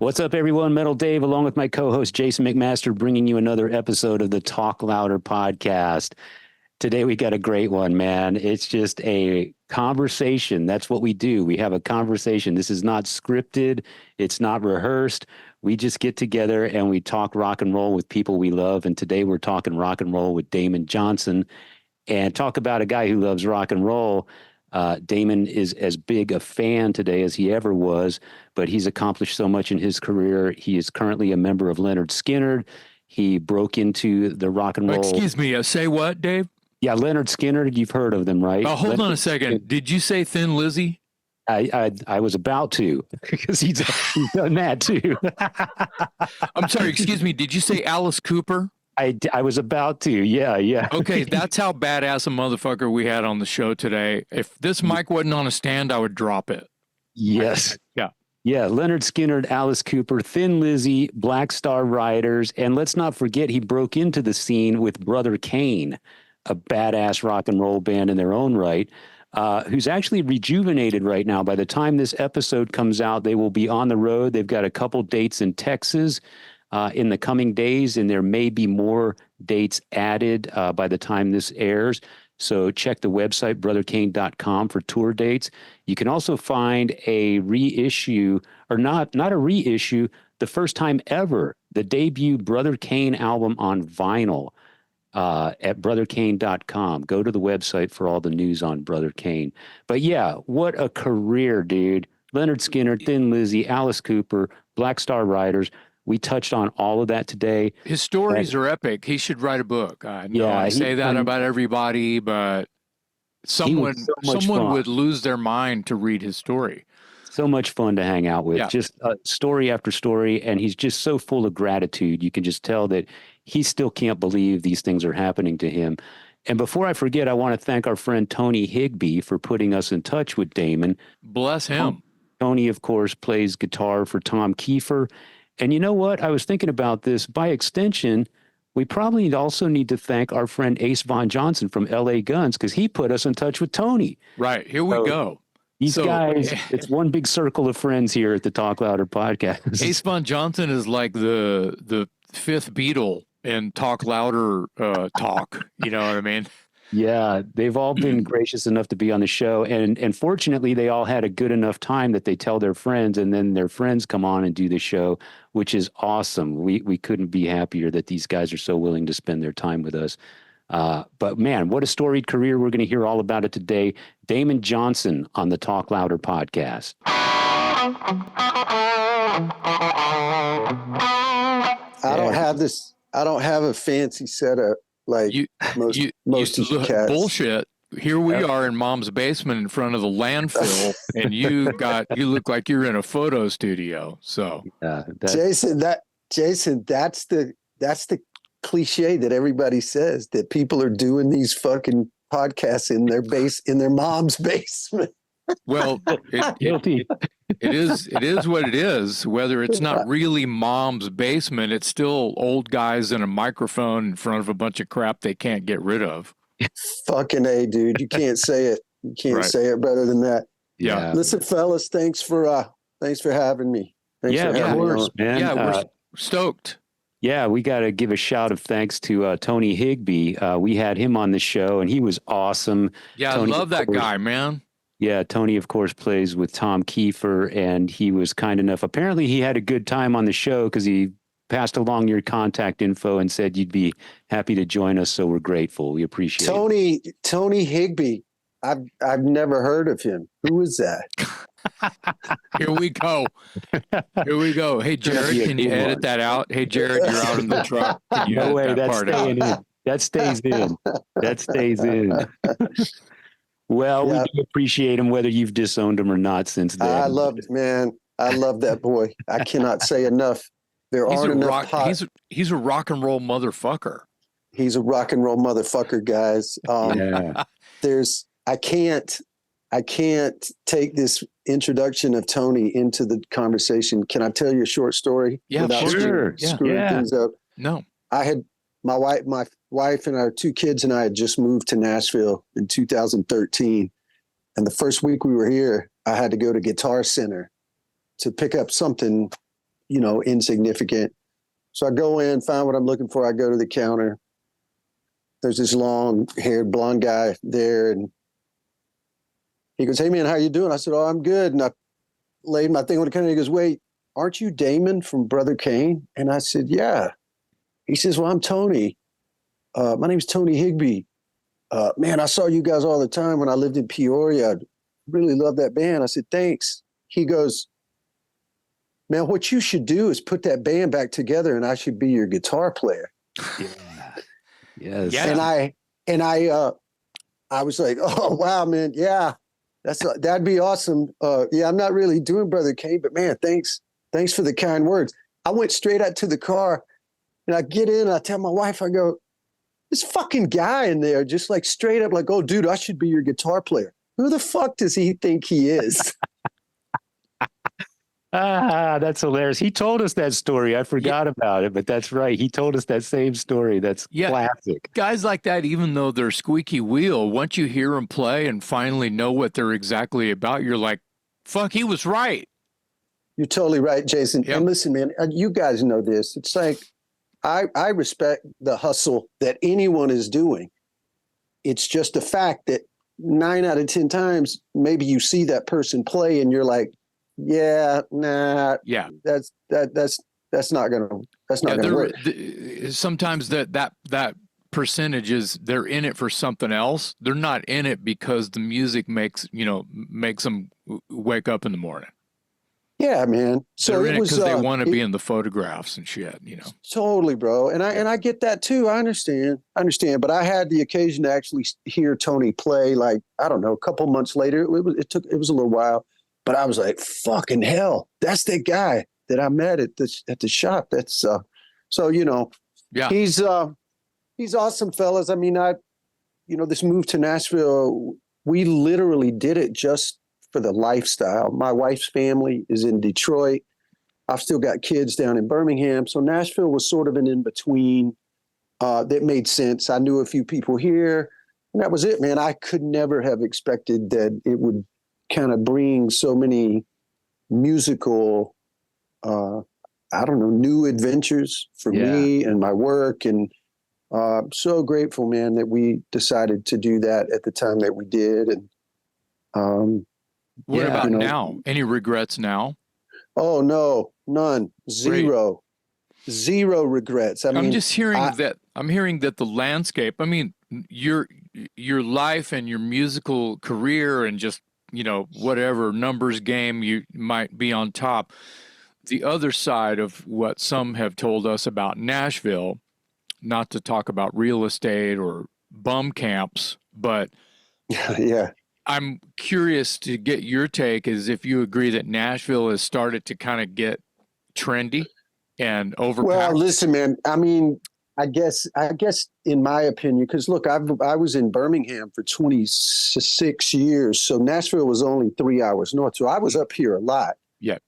What's up, everyone? Metal Dave, along with my co-host Jason McMaster, bringing you another episode of the Talk Louder podcast. Today we got a great one, man. It's just a conversation. That's what we do. We have a conversation. This is not scripted. It's not rehearsed. We just get together and we talk rock and roll with people we love. And today we're talking rock and roll with Damon Johnson, and talk about a guy who loves rock and roll. Damon is as big a fan today as he ever was, but he's accomplished so much in his career. He is currently a member of Lynyrd Skynyrd. He broke into the rock and roll. Excuse me, say what, Dave? Yeah, Lynyrd Skynyrd. You've heard of them, right? Oh, hold Lynyrd on a second. Skynyrd. Did you say Thin Lizzy? I was about to, because he's done that too. I'm sorry, excuse me. Did you say Alice Cooper? I was about to. Yeah. Okay, that's how badass a motherfucker we had on the show today. If this mic wasn't on a stand, I would drop it. Yes. Yeah. Yeah, Lynyrd Skynyrd, Alice Cooper, Thin Lizzy, Black Star Riders, and let's not forget he broke into the scene with Brother Kane, a badass rock and roll band in their own right, who's actually rejuvenated right now. By the time this episode comes out, they will be on the road. They've got a couple dates in Texas in the coming days, and there may be more dates added by the time this airs. So check the website, brotherkane.com, for tour dates. You can also find a reissue, or not a reissue, the first time ever, the debut Brother Kane album on vinyl at brotherkane.com. Go to the website for all the news on Brother Kane. But yeah, what a career, dude. Lynyrd Skynyrd, Thin Lizzy, Alice Cooper, Black Star Riders. We touched on all of that today. His stories are epic. He should write a book. I know I say that about everybody, but someone would lose their mind to read his story. So much fun to hang out with. Yeah. Just story after story, and he's just so full of gratitude. You can just tell that he still can't believe these things are happening to him. And before I forget, I want to thank our friend Tony Higgy for putting us in touch with Damon. Bless him. Tony, of course, plays guitar for Tom Kiefer. And you know what? I was thinking about this. By extension, we probably also need to thank our friend Ace Von Johnson from LA Guns, because he put us in touch with Tony. Right. Here we go. These guys, it's one big circle of friends here at the Talk Louder podcast. Ace Von Johnson is like the fifth Beatle in Talk Louder talk. You know what I mean? Yeah, they've all been gracious enough to be on the show. And fortunately, they all had a good enough time that they tell their friends, and then their friends come on and do the show, which is awesome. We couldn't be happier that these guys are so willing to spend their time with us. But man, what a storied career. We're going to hear all about it today. Damon Johnson on the Talk Louder podcast. I don't have a fancy setup like most of you cats. Bullshit. Here we are in Mom's basement in front of the landfill, and you look like you're in a photo studio. So Jason, that's the cliche that everybody says, that people are doing these fucking podcasts in their mom's basement. Well, Guilty. it is what it is. Whether it's not really Mom's basement, it's still old guys and a microphone in front of a bunch of crap they can't get rid of. Fucking A, dude. You can't say it. You can't say it better than that. Yeah. Listen, fellas, thanks for having me. Thanks for having me on. Man. Yeah, we're stoked. Yeah, we got to give a shout of thanks to Tony Higgy. We had him on the show, and he was awesome. Yeah, Tony, I love that guy, man. Yeah, Tony, of course, plays with Tom Kiefer, and he was kind enough. Apparently, he had a good time on the show because he passed along your contact info and said you'd be happy to join us, so we're grateful. We appreciate it. Tony Higby. I've never heard of him. Who is that? Here we go. Hey, Jared, can you edit that out? Hey, Jared, you're out in the truck. Can you No way, that that's part staying out? in. That stays in. That stays in. Well, we do appreciate him, whether you've disowned him or not since then. I love that boy. I cannot say enough. He's a rock and roll motherfucker. He's a rock and roll motherfucker, guys. I can't take this introduction of Tony into the conversation. Can I tell you a short story? Yeah, without sure. screwing things up? No. I had my wife and our two kids and I had just moved to Nashville in 2013. And the first week we were here, I had to go to Guitar Center to pick up something, insignificant. So I go in, find what I'm looking for. I go to the counter. There's this long-haired blonde guy there, and he goes, "Hey man, how you doing?" I said, "Oh, I'm good." And I laid my thing on the counter. He goes, "Wait, aren't you Damon from Brother Kane?" And I said, "Yeah." He says, "Well, I'm Tony. My name's Tony Higby. Man, I saw you guys all the time when I lived in Peoria. I really love that band." I said, "Thanks." He goes, "Man, what you should do is put that band back together, and I should be your guitar player." Yeah. Yes. Yeah. And I was like, "Oh wow, man, yeah, that'd be awesome." Yeah, I'm not really doing Brother Kane, but man, thanks for the kind words. I went straight out to the car, and I get in, and I tell my wife, I go, "This fucking guy in there, just like straight up, like, oh, dude, I should be your guitar player. Who the fuck does he think he is?" That's hilarious. He told us that story. I forgot about it, but that's right. He told us that same story. That's classic. Guys like that, even though they're squeaky wheel, once you hear them play and finally know what they're exactly about, you're like, fuck, he was right. You're totally right, Jason. Yep. And listen, man, you guys know this. It's like, I respect the hustle that anyone is doing. It's just the fact that 9 out of 10 times, maybe you see that person play and you're like, yeah, nah, Yeah, that's not gonna work. Sometimes that percentage is they're in it for something else. They're not in it because the music makes them wake up in the morning. Yeah, man. So they're in it it was because they want to be in the photographs and shit. Totally, bro. And I get that too. I understand. But I had the occasion to actually hear Tony play, like, I don't know, a couple months later. It was a little while, but I was like, fucking hell, that's that guy that I met at the shop. That's so Yeah. He's awesome, fellas. I mean, this move to Nashville, we literally did it just for the lifestyle. My wife's family is in Detroit. I've still got kids down in Birmingham. So Nashville was sort of an in-between that made sense. I knew a few people here, and that was it, man. I could never have expected that it would kind of bring so many musical, new adventures for me and my work. And so grateful, man, that we decided to do that at the time that we did. And what about now? Any regrets now? Oh no, none, zero, Great. Zero regrets. I mean, I'm just hearing I'm hearing that the landscape. I mean, your life and your musical career and just whatever numbers game you might be on top. The other side of what some have told us about Nashville, not to talk about real estate or bum camps, but yeah. I'm curious to get your take as if you agree that Nashville has started to kind of get trendy and overpacked. Well, listen, man, I mean, I guess in my opinion, because look, I was in Birmingham for 26 years. So Nashville was only 3 hours north. So I was up here a lot. Yeah.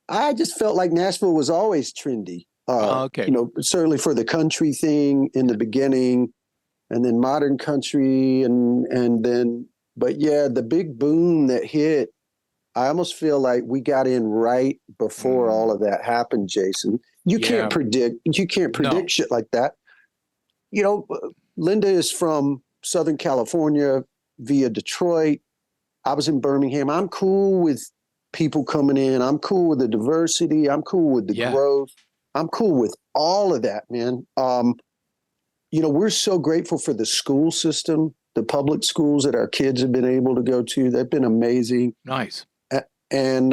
I just felt like Nashville was always trendy. Okay. Certainly for the country thing in the beginning, and then modern country, and then, but yeah, the big boom that hit, I almost feel like we got in right before all of that happened, Jason. You can't predict shit like that. Linda is from Southern California via Detroit. I was in Birmingham. I'm cool with people coming in. I'm cool with the diversity. I'm cool with the growth. I'm cool with all of that, man. We're so grateful for the school system, the public schools that our kids have been able to go to. They've been amazing. Nice. And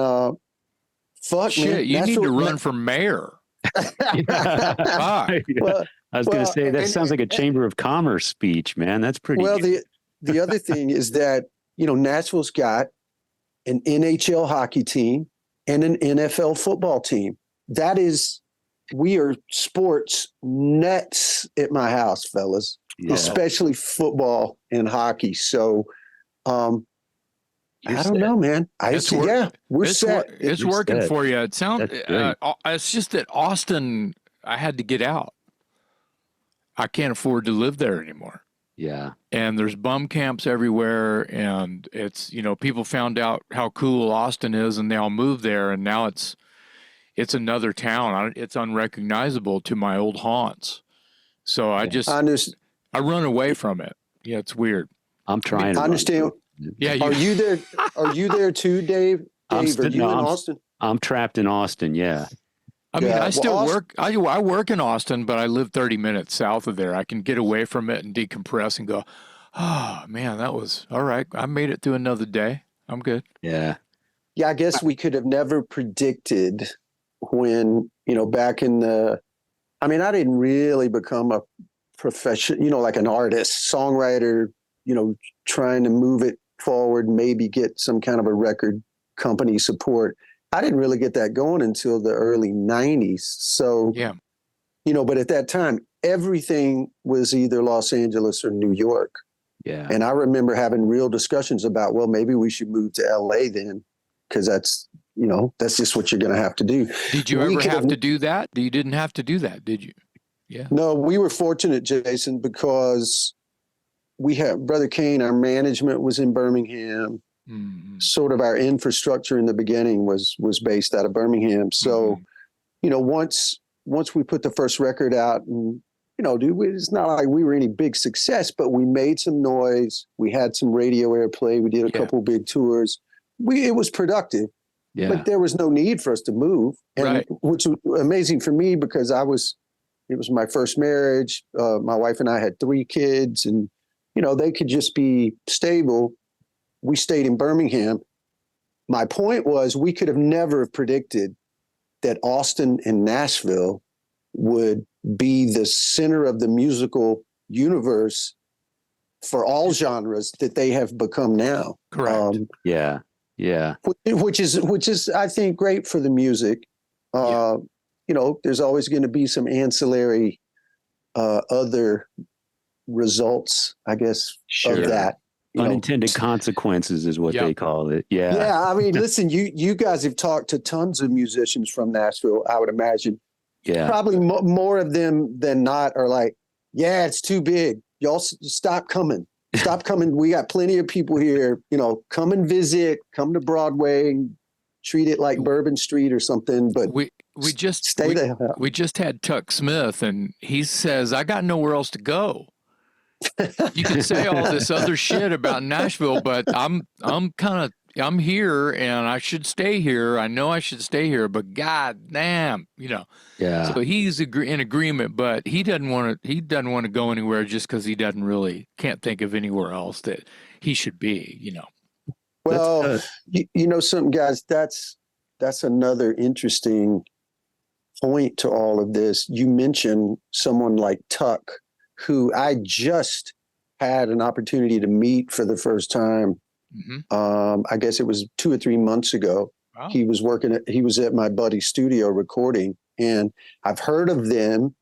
fuck, shit, man, you need to run for mayor. Fuck. Well, I was going to say, that sounds like a Chamber of Commerce speech, man. That's pretty good. The other thing is that, Nashville's got an NHL hockey team and an NFL football team. We are sports nuts at my house, fellas, especially football and hockey. So, I don't know, man. We're set. It's working for you. It sounds. It's just that Austin, I had to get out. I can't afford to live there anymore. Yeah. And there's bum camps everywhere, and it's people found out how cool Austin is, and they all moved there, and now it's it's another town. It's unrecognizable to my old haunts. So I run away from it. Yeah, it's weird. I'm trying to. I understand. Yeah, Are you there? Are you there too, Dave? Dave, are you in Austin? I'm trapped in Austin. Yeah. I mean, I still work. I work in Austin, but I live 30 minutes south of there. I can get away from it and decompress and go, oh man, that was all right. I made it through another day. I'm good. Yeah. Yeah, I guess we could have never predicted when, back in I didn't really become a profession, like an artist, songwriter, trying to move it forward, maybe get some kind of a record company support. I didn't really get that going until the early 90s. So, yeah, but at that time, everything was either Los Angeles or New York. Yeah. And I remember having real discussions about, well, maybe we should move to LA then, because that's just what you're going to have to do. Did you ever have to do that? You didn't have to do that, did you? Yeah. No, we were fortunate, Jason, because we had Brother Kane, our management was in Birmingham. Mm-hmm. Sort of our infrastructure in the beginning was based out of Birmingham. So, once we put the first record out, and it's not like we were any big success, but we made some noise. We had some radio airplay. We did a couple big tours. It was productive, but there was no need for us to move. And which was amazing for me because it was my first marriage. My wife and I had 3 kids, and they could just be stable. We stayed in Birmingham. My point was we could have never predicted that Austin and Nashville would be the center of the musical universe for all genres that they have become now. Correct. Yeah. Which is I think great for the music. There's always going to be some ancillary other results, I guess, of that. Unintended consequences is what they call it. Yeah. Yeah. I mean, listen, you guys have talked to tons of musicians from Nashville, I would imagine. Yeah. Probably more of them than not are like, yeah, it's too big. Y'all stop coming. Stop coming. We got plenty of people here, come and visit, come to Broadway and treat it like Bourbon Street or something. But we just stay the hell out. We just had Tuck Smith, and he says, I got nowhere else to go. You can say all this other shit about Nashville, but I'm here and I should stay here. I know I should stay here, but god damn, Yeah. So he's in agreement, but he doesn't want to go anywhere just because he can't think of anywhere else that he should be, Well, something, guys, that's another interesting point to all of this. You mentioned someone like Tuck, who I just had an opportunity to meet for the first time. Mm-hmm. I guess it was 2 or 3 months ago. Wow. He was at my buddy's studio recording, and I've heard of them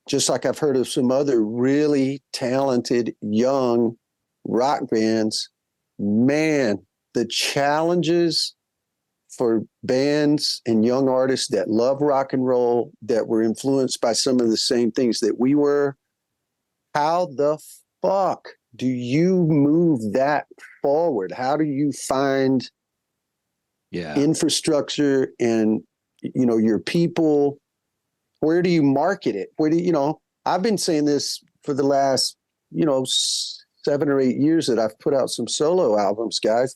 just like I've heard of some other really talented young rock bands. Man, the challenges for bands and young artists that love rock and roll, that were influenced by some of the same things that we were. How the fuck do you move that forward? How do you find infrastructure and, your people? Where do you market it? Where do I've been saying this for the last, 7 or 8 years that I've put out some solo albums, guys.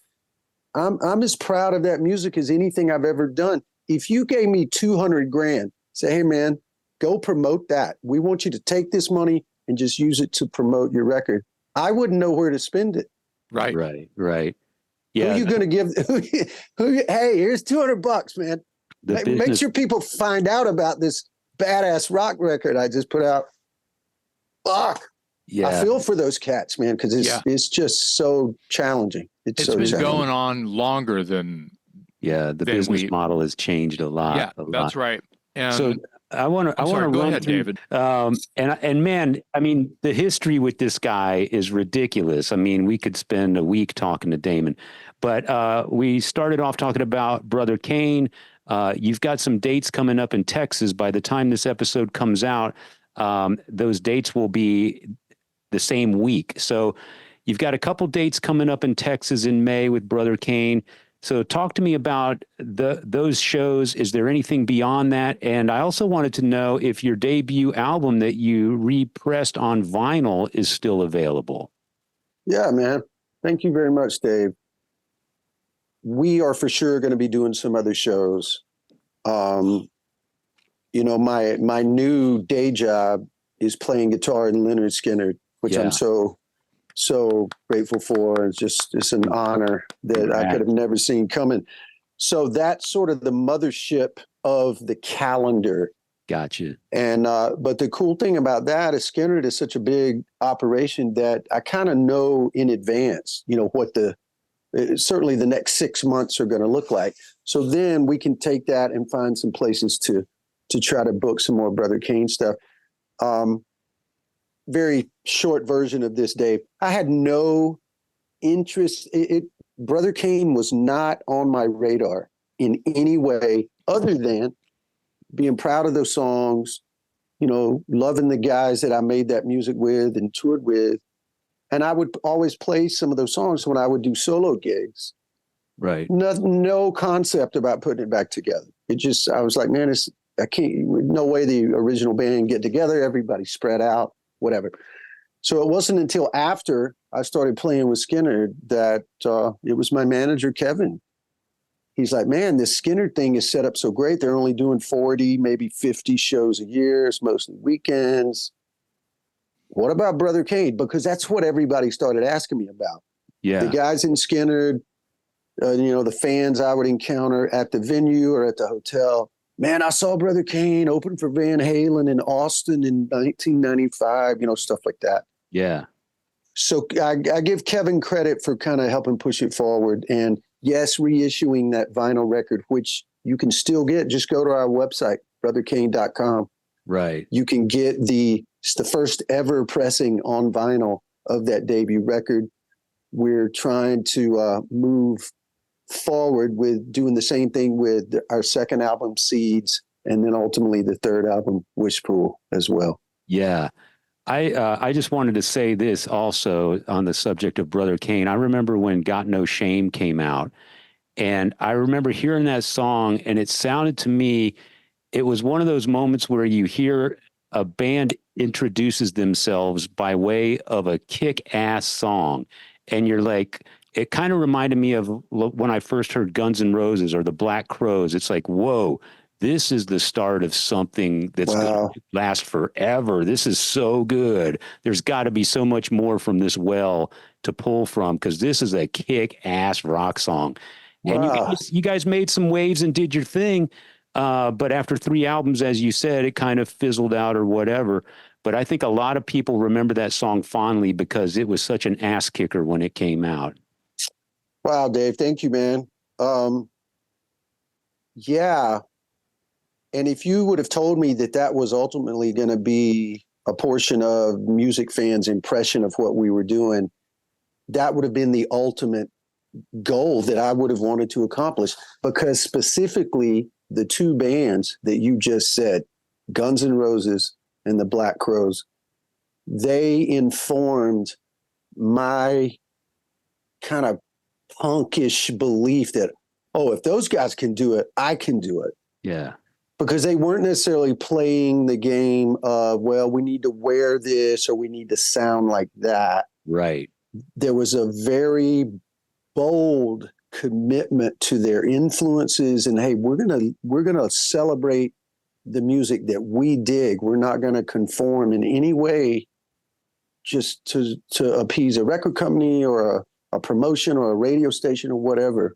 I'm as proud of that music as anything I've ever done. If you gave me $200,000, say, hey man, go promote that. We want you to take this money and just use it to promote your record. I wouldn't know where to spend it. Right. Yeah. Who are you going to give? Hey, here's $200, man. Make sure people find out about this badass rock record I just put out. Fuck. Yeah. I feel for those cats, man, because it's just so challenging. It's so been going on longer than. Yeah, the business model has changed a lot. Yeah, that's right. And so I want to go ahead, David. And man, I mean, the history with this guy is ridiculous. I mean, we could spend a week talking to Damon, but we started off talking about Brother Kane. You've got some dates coming up in Texas. By the time this episode comes out, those dates will be the same week. So you've got a couple dates coming up in Texas in May with Brother Kane. So talk to me about those shows. Is there anything beyond that? And I also wanted to know if your debut album that you repressed on vinyl is still available. Yeah, man. Thank you very much, Dave. We are for sure going to be doing some other shows. You know, my new day job is playing guitar in Lynyrd Skynyrd, which I'm so grateful for. It's an honor that I could have never seen coming. So that's sort of the mothership of the calendar. Gotcha. And but the cool thing about that is Skynyrd is such a big operation that I kind of know in advance, you know, what certainly the next 6 months are going to look like. So then we can take that and find some places to try to book some more Brother Kane stuff. Very short version of this, Dave. I had no interest. Brother Kane was not on my radar in any way other than being proud of those songs, you know, loving the guys that I made that music with and toured with. And I would always play some of those songs when I would do solo gigs. Right. No concept about putting it back together. I was like, man, I can't, no way the original band get together. Everybody spread out, whatever. So it wasn't until after I started playing with Skynyrd that it was my manager, Kevin. He's like, man, this Skynyrd thing is set up so great. They're only doing 40, maybe 50 shows a year. It's mostly weekends. What about Brother Kane? Because that's what everybody started asking me about. Yeah. The guys in Skynyrd, you know, the fans I would encounter at the venue or at the hotel. Man, I saw Brother Kane open for Van Halen in Austin in 1995, you know, stuff like that. Yeah. So I give Kevin credit for kind of helping push it forward. And yes, reissuing that vinyl record, which you can still get. Just go to our website, brotherkane.com. Right. You can get it's the first ever pressing on vinyl of that debut record. We're trying to move forward with doing the same thing with our second album, Seeds, and then ultimately the third album, Wishpool, as well. Yeah. I just wanted to say this also on the subject of Brother Kane. I remember when Got No Shame came out, and I remember hearing that song, and it sounded to me, it was one of those moments where you hear a band introduces themselves by way of a kick-ass song, and you're like, it kind of reminded me of when I first heard Guns N' Roses or the Black Crowes. It's like, whoa, this is the start of something that's going to last forever. This is so good. There's got to be so much more from this well to pull from, because this is a kick-ass rock song. Wow. And you guys made some waves and did your thing, but after 3 albums, as you said, it kind of fizzled out or whatever. But I think a lot of people remember that song fondly because it was such an ass kicker when it came out. Wow, Dave. Thank you, man. Yeah. And if you would have told me that that was ultimately going to be a portion of music fans' impression of what we were doing, that would have been the ultimate goal that I would have wanted to accomplish. Because specifically, the 2 bands that you just said, Guns N' Roses and the Black Crowes, they informed my kind of punkish belief that, oh, if those guys can do it, I can do it. Yeah. Because they weren't necessarily playing the game of, well, we need to wear this or we need to sound like that. Right. There was a very bold commitment to their influences, and hey, we're gonna celebrate the music that we dig. We're not gonna conform in any way just to appease a record company or a promotion or a radio station or whatever.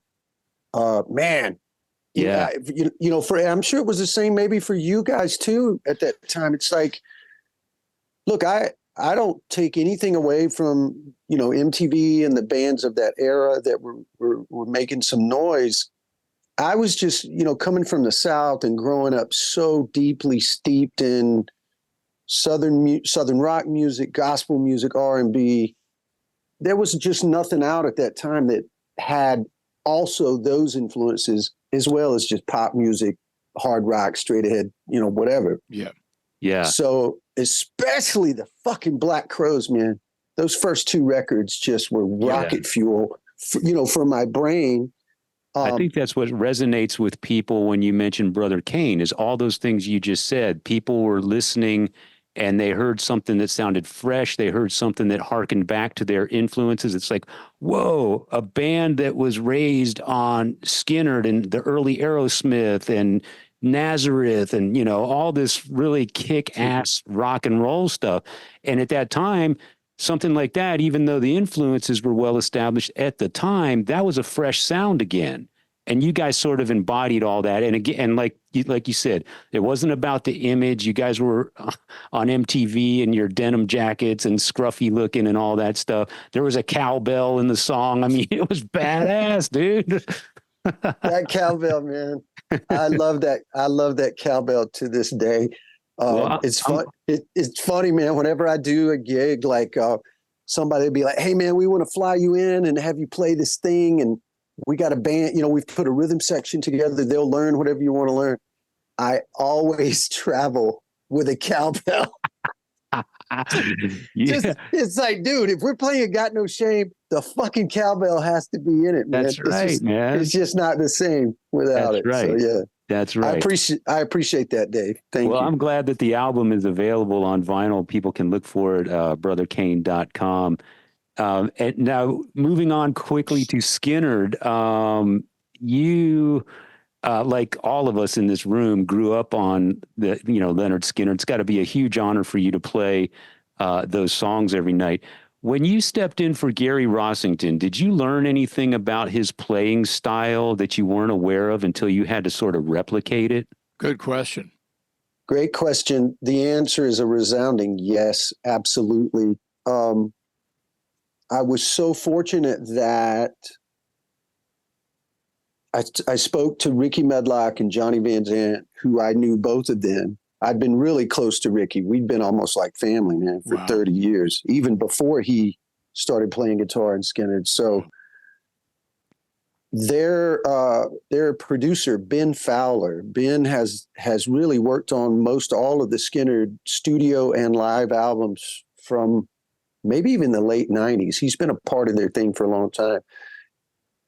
Man. Yeah. You know, I'm sure it was the same maybe for you guys too at that time. It's like, look, I don't take anything away from, you know, MTV and the bands of that era that were making some noise. I was just, you know, coming from the South and growing up so deeply steeped in Southern rock music, gospel music, R&B. There was just nothing out at that time that had also those influences, as well as just pop music, hard rock, straight ahead, you know, whatever. Yeah. Yeah. So especially the fucking Black Crowes, man, those first 2 records just were rocket fuel, you know, for my brain. I think that's what resonates with people when you mention Brother Kane is all those things you just said. People were listening and they heard something that sounded fresh. They heard something that harkened back to their influences. It's like, whoa, a band that was raised on Skynyrd and the early Aerosmith and Nazareth and, all this really kick-ass rock and roll stuff. And at that time, something like that, even though the influences were well established at the time, that was a fresh sound again. And you guys sort of embodied all that. And again, and like you said, it wasn't about the image. You guys were on MTV in your denim jackets and scruffy looking and all that stuff. There was a cowbell in the song. I mean, it was badass, dude. That cowbell, man. I love that. I love that cowbell to this day. Well, it's fun. It's funny, man. Whenever I do a gig, like somebody would be like, "Hey, man, we want to fly you in and have you play this thing, and we got a band. We've put a rhythm section together. They'll learn whatever you want to learn." I always travel with a cowbell. It's like, dude, if we're playing Got No Shame, the fucking cowbell has to be in it, man. That's right, man. It's just not the same without it. Right. So yeah. That's right. I appreciate that, Dave. Thank you. Well, I'm glad that the album is available on vinyl. People can look for it, brotherkane.com. And now moving on quickly to Skynyrd, you, like all of us in this room, grew up on the, Leonard Skinner. It's got to be a huge honor for you to play those songs every night. When you stepped in for Gary Rossington, did you learn anything about his playing style that you weren't aware of until you had to sort of replicate it? Good question. Great question. The answer is a resounding yes, absolutely. I was so fortunate that I spoke to Ricky Medlock and Johnny Van Zant, who I knew both of them. I'd been really close to Ricky. We'd been almost like family, man, for 30 years, even before he started playing guitar in Skynyrd. So their producer, Ben Fowler, Ben has really worked on most all of the Skynyrd studio and live albums from maybe even the late 90s. He's been a part of their thing for a long time.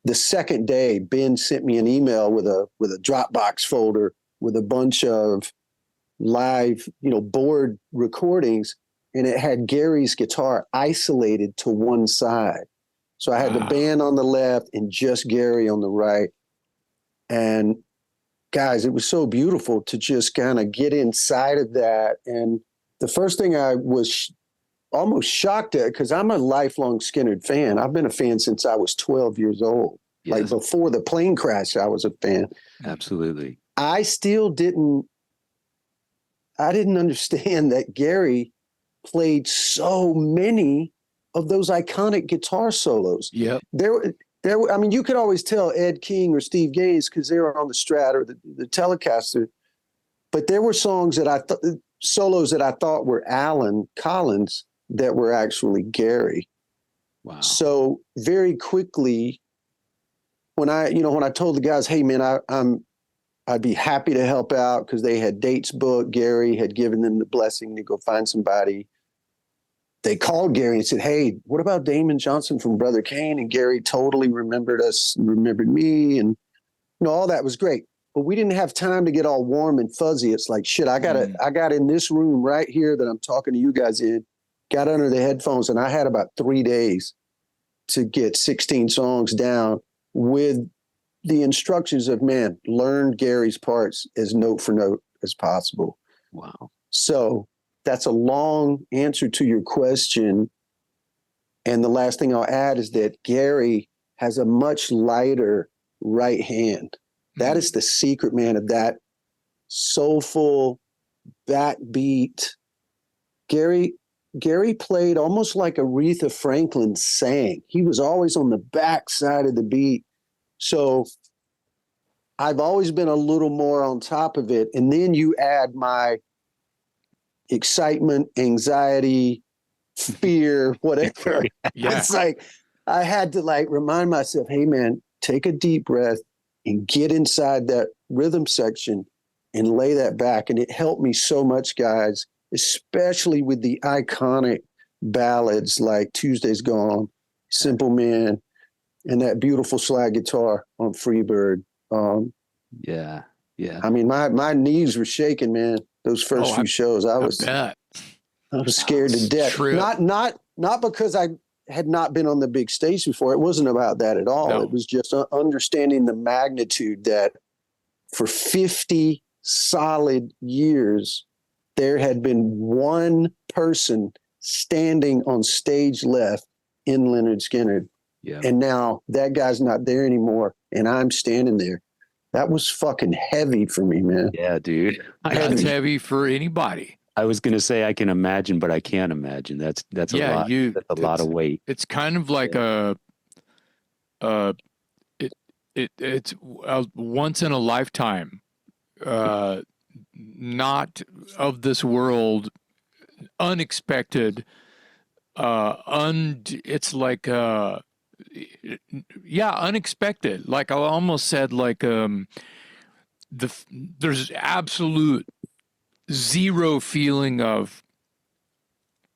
The second day, Ben sent me an email with a Dropbox folder with a bunch of live, board recordings, and it had Gary's guitar isolated to one side. So I had the band on the left and just Gary on the right. And guys, it was so beautiful to just kind of get inside of that. And the first thing I was almost shocked at, because I'm a lifelong Skynyrd fan. I've been a fan since I was 12 years old. Yes. Like before the plane crash, I was a fan. Absolutely. I still didn't understand that Gary played so many of those iconic guitar solos. Yep. I mean, you could always tell Ed King or Steve Gaines because they were on the Strat or the Telecaster. But there were solos that I thought were Alan Collins that were actually Gary. Wow. So very quickly, when I told the guys, "Hey man, I'd be happy to help out," because they had dates booked. Gary had given them the blessing to go find somebody. They called Gary and said, "Hey, what about Damon Johnson from Brother Kane?" And Gary totally remembered us, remembered me, and all that was great. But we didn't have time to get all warm and fuzzy. It's like, shit, I got in this room right here that I'm talking to you guys in, got under the headphones, and I had about 3 days to get 16 songs down with the instructions of, man, learn Gary's parts as note for note as possible. Wow. So that's a long answer to your question. And the last thing I'll add is that Gary has a much lighter right hand. That is the secret, man, of that soulful backbeat. Gary played almost like Aretha Franklin sang. He was always on the back side of the beat. So I've always been a little more on top of it. And then you add my excitement, anxiety, fear, whatever. Yeah. It's like I had to remind myself, hey man, take a deep breath and get inside that rhythm section and lay that back. And it helped me so much, guys, especially with the iconic ballads like Tuesday's Gone, Simple Man. and that beautiful slide guitar on Freebird. Yeah. I mean, my knees were shaking, man. Those first few shows, I was scared to death. Trip. Not because I had not been on the big stage before. It wasn't about that at all. No. It was just understanding the magnitude that for 50 solid years, there had been one person standing on stage left in Lynyrd Skynyrd. Yeah. And now that guy's not there anymore, and I'm standing there. That was fucking heavy for me, man. Yeah, dude. That's heavy for anybody. I was going to say I can imagine, but I can't imagine. That's a lot. That's a lot of weight. It's kind of like it's a once in a lifetime, not of this world, unexpected. It's like unexpected. Like I almost said, like there's absolute zero feeling of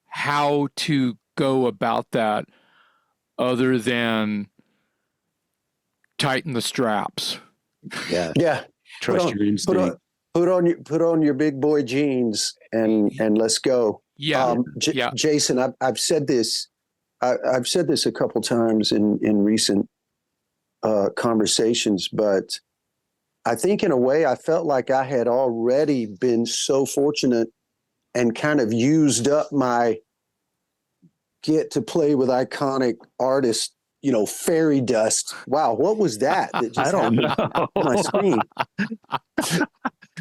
how to go about that other than tighten the straps. Yeah. Yeah. Trust your instinct. Put on your big boy jeans and let's go. Yeah. Jason, I've said this. I've said this a couple times in recent conversations, but I think in a way I felt like I had already been so fortunate and kind of used up my get to play with iconic artists, fairy dust. Wow, what was that? That just I don't happened know. on my screen.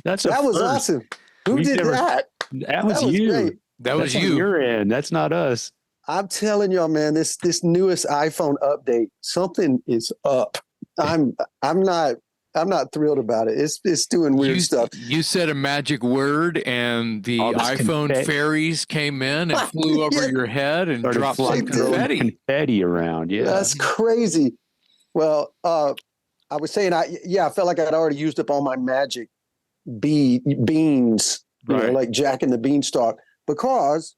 That was awesome. Who did that? That was you. Great. That was That's you. on your end. That's not us. I'm telling y'all, man, this newest iPhone update, something is up. I'm not thrilled about it. It's doing weird stuff. You said a magic word, and the All this iPhone fairies came in and flew over your head and Started dropped some throwing confetti around. Yeah, That's crazy. Well, I was saying, I felt like I'd already used up all my magic beans, like Jack and the Beanstalk, because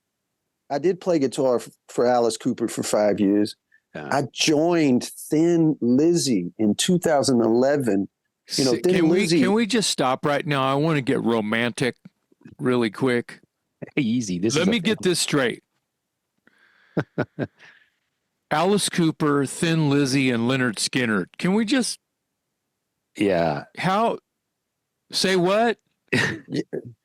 I did play guitar for Alice Cooper for 5 years. Yeah. I joined Thin Lizzy in 2011. Can we just stop right now? I want to get romantic really quick. Hey, easy. Let me get this straight. Alice Cooper, Thin Lizzy, and Lynyrd Skynyrd. Can we just... Yeah. How... Say what?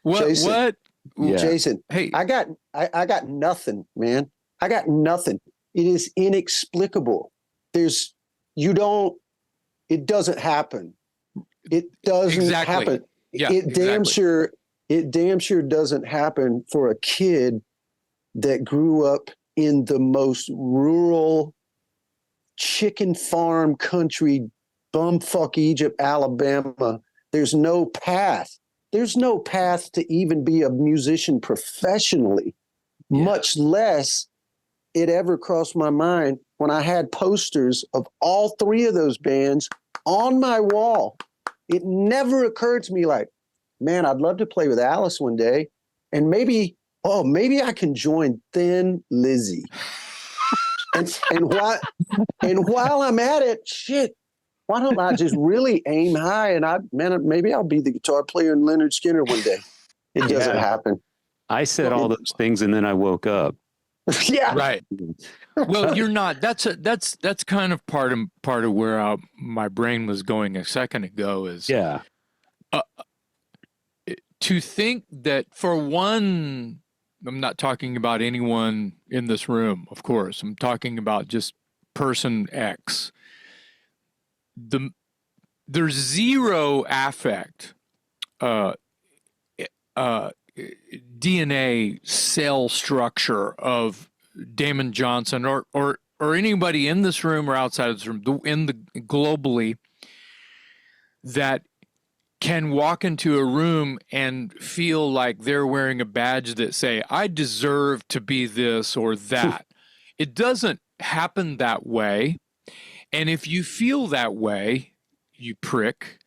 What? Jason, what? Yeah. Jason, hey, I got nothing, man. I got nothing. It is inexplicable. It doesn't happen. It doesn't happen. Yeah, it damn sure doesn't happen for a kid that grew up in the most rural chicken farm country, bumfuck Egypt, Alabama. There's no path. There's no path to even be a musician professionally, much less it ever crossed my mind when I had posters of all three of those bands on my wall. It never occurred to me like, man, I'd love to play with Alice one day. And maybe I can join Thin Lizzy. and while I'm at it, shit, why don't I just really aim high and maybe I'll be the guitar player in Leonard Skinner one day. It doesn't happen. I said all those things and then I woke up. Yeah. Right. Well, you're not. That's kind of part of where my brain was going a second ago is to think that for one, I'm not talking about anyone in this room, of course. I'm talking about just person X. There's zero affect, DNA cell structure of Damon Johnson or anybody in this room or outside of this room, globally, that can walk into a room and feel like they're wearing a badge that say, I deserve to be this or that. It doesn't happen that way. And if you feel that way, you prick,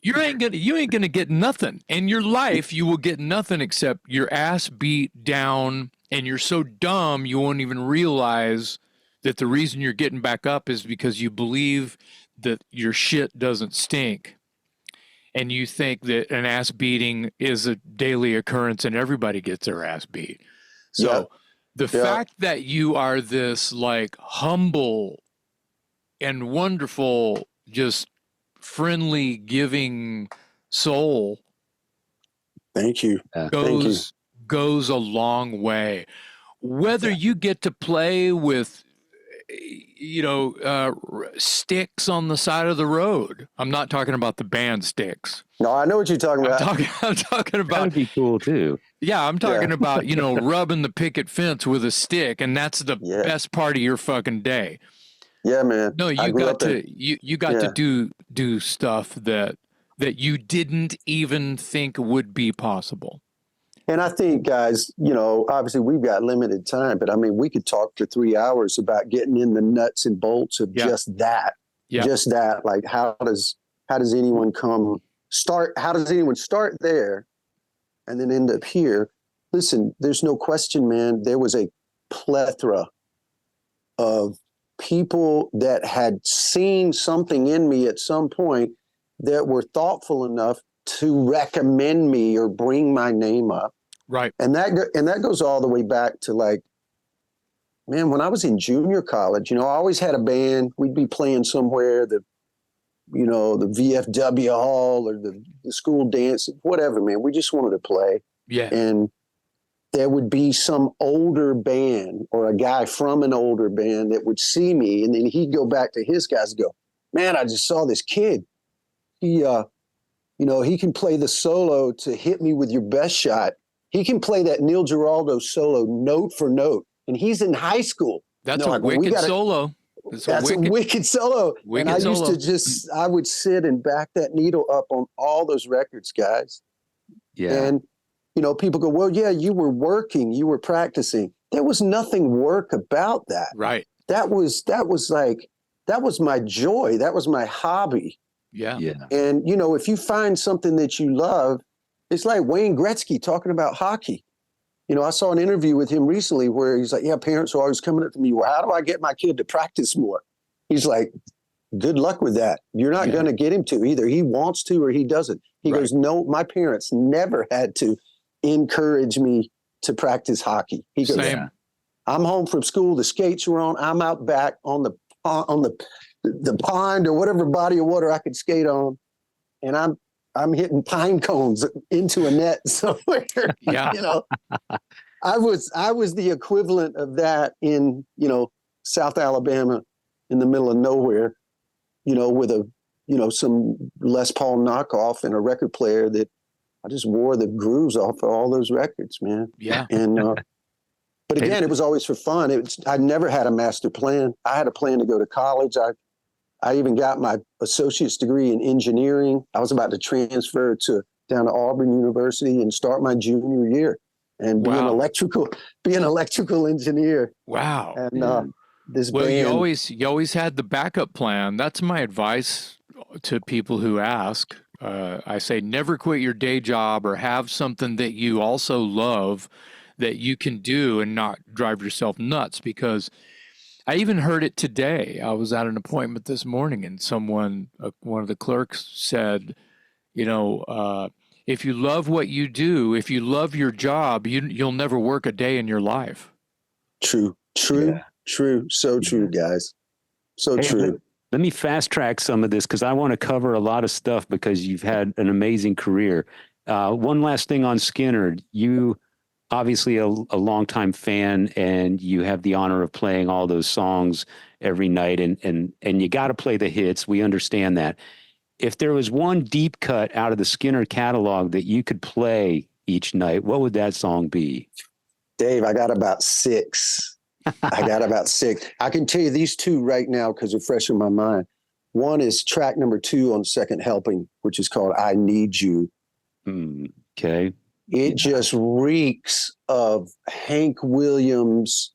you ain't gonna get nothing. In your life, you will get nothing except your ass beat down, and you're so dumb you won't even realize that the reason you're getting back up is because you believe that your shit doesn't stink. And you think that an ass beating is a daily occurrence and everybody gets their ass beat. So the fact that you are this like humble and wonderful, just friendly, giving soul. Thank you. Goes a long way. Whether you get to play with, sticks on the side of the road. I'm not talking about the band Sticks. No, I know what you're talking about. I'm talking about. That'd be cool too. Yeah, I'm talking about, rubbing the picket fence with a stick, and that's the best part of your fucking day. Yeah, man. No, you got to do stuff that you didn't even think would be possible. And I think, guys, obviously we've got limited time, but I mean, we could talk for 3 hours about getting in the nuts and bolts of just that. Yeah. Just that. Like, how does anyone start there and then end up here? Listen, there's no question, man. There was a plethora of people that had seen something in me at some point that were thoughtful enough to recommend me or bring my name up. Right. And that goes all the way back to, like, man, when I was in junior college, I always had a band. We'd be playing somewhere, the VFW hall or the school dance, whatever, man. We just wanted to play. Yeah. And there would be some older band or a guy from an older band that would see me, and then he'd go back to his guys and go, man, I just saw this kid. He can play the solo to Hit Me With Your Best Shot. He can play that Neil Giraldo solo note for note, and he's in high school. That's a wicked solo. That's a wicked solo. And I used to I would sit and back that needle up on all those records, guys. Yeah. And, people go, well, yeah, you were working, you were practicing. There was nothing work about that. Right. That was my joy. That was my hobby. Yeah. Yeah. And, if you find something that you love, it's like Wayne Gretzky talking about hockey. I saw an interview with him recently where he's like, yeah, parents are always coming up to me, well, how do I get my kid to practice more? He's like, good luck with that. You're not going to get him to. Either he wants to or he doesn't. He goes, no, my parents never had to encourage me to practice hockey. He goes, I'm home from school, the skates were on, I'm out back on the pond or whatever body of water I could skate on, and I'm hitting pine cones into a net somewhere. Yeah. I was the equivalent of that in, South Alabama in the middle of nowhere, with some Les Paul knockoff and a record player that I just wore the grooves off of all those records, man. Yeah. And, but again, it was always for fun. I never had a master plan. I had a plan to go to college. I even got my associate's degree in engineering. I was about to transfer down to Auburn University and start my junior year and be an electrical engineer. Wow. And you always had the backup plan. That's my advice to people who ask. I say never quit your day job or have something that you also love that you can do and not drive yourself nuts, because I even heard it today. I was at an appointment this morning and one of the clerks said, if you love what you do, if you love your job, you'll never work a day in your life. True. So true, guys. So true. Let me fast track some of this because I want to cover a lot of stuff because you've had an amazing career. One last thing on Skynyrd. You obviously a longtime fan, and you have the honor of playing all those songs every night, and you got to play the hits. We understand that. If there was one deep cut out of the Skynyrd catalog that you could play each night, what would that song be? Dave, I got about 6. I can tell you these 2 right now because they're fresh in my mind. One is track number 2 on Second Helping, which is called I Need You. Okay. It just reeks of Hank Williams,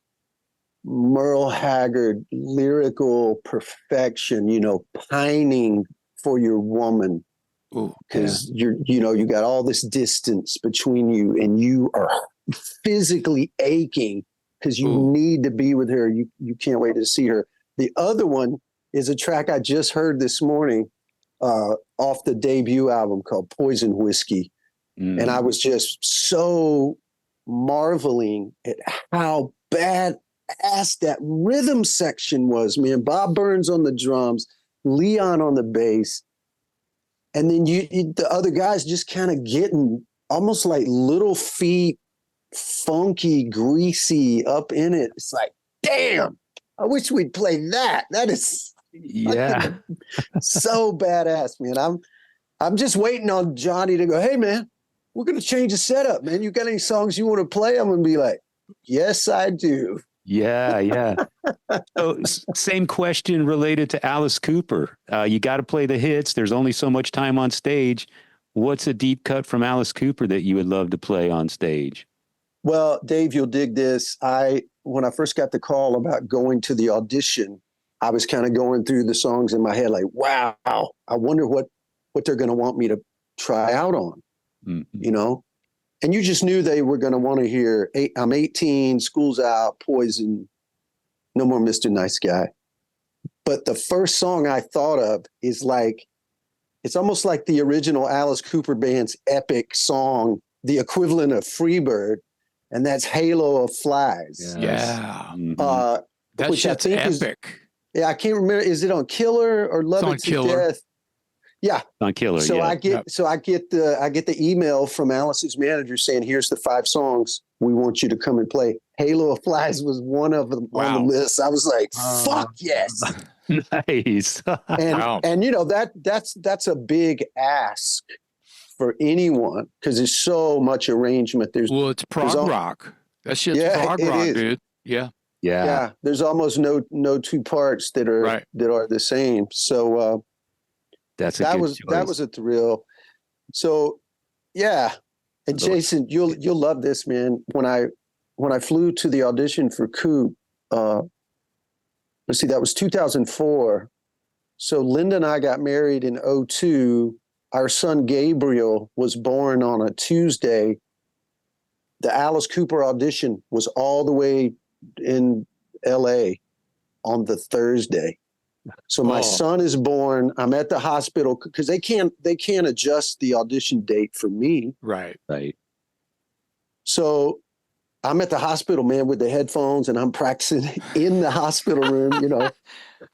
Merle Haggard, lyrical perfection, pining for your woman. Because you got all this distance between you and you are physically aching because you Ooh. need to be with her. You can't wait to see her. The other one is a track I just heard this morning off the debut album called Poison Whiskey. And I was just so marveling at how badass that rhythm section was, man. Bob Burns on the drums, Leon on the bass. And then the other guys just kind of getting almost like little feet, funky, greasy up in it. It's like, damn, I wish we'd play that. That is so badass, man. I'm just waiting on Johnny to go, hey, man, we're going to change the setup, man. You got any songs you want to play? I'm going to be like, yes, I do. Yeah. So same question related to Alice Cooper. You got to play the hits. There's only so much time on stage. What's a deep cut from Alice Cooper that you would love to play on stage? Well, Dave, you'll dig this. When I first got the call about going to the audition, I was kind of going through the songs in my head like, wow, I wonder what they're going to want me to try out on, you know? And you just knew they were going to want to hear, I'm 18, school's out, Poison, No More Mr. Nice Guy. But the first song I thought of is like, it's almost like the original Alice Cooper band's epic song, the equivalent of Freebird, and that's Halo of Flies. Yeah. That which shit's epic. I can't remember. Is it on Killer or Love It to Death? Yeah, on Killer. So I get the email from Alice's manager saying, "Here's the 5 songs we want you to come and play." Halo of Flies was one of them on the list. I was like, "Fuck yes!" Nice. and you know that's a big ask for anyone because there's so much arrangement. It's prog rock. That shit's prog rock, dude. Yeah. There's almost no 2 parts that are the same. So. That was a thrill. So, yeah. And Jason, you'll love this, man. When I flew to the audition for Coop, let's see, that was 2004. So Linda and I got married in 2002. Our son Gabriel was born on a Tuesday. The Alice Cooper audition was all the way in LA on the Thursday. So my son is born. I'm at the hospital because they can't adjust the audition date for me. Right. So I'm at the hospital, man, with the headphones, and I'm practicing in the hospital room. You know,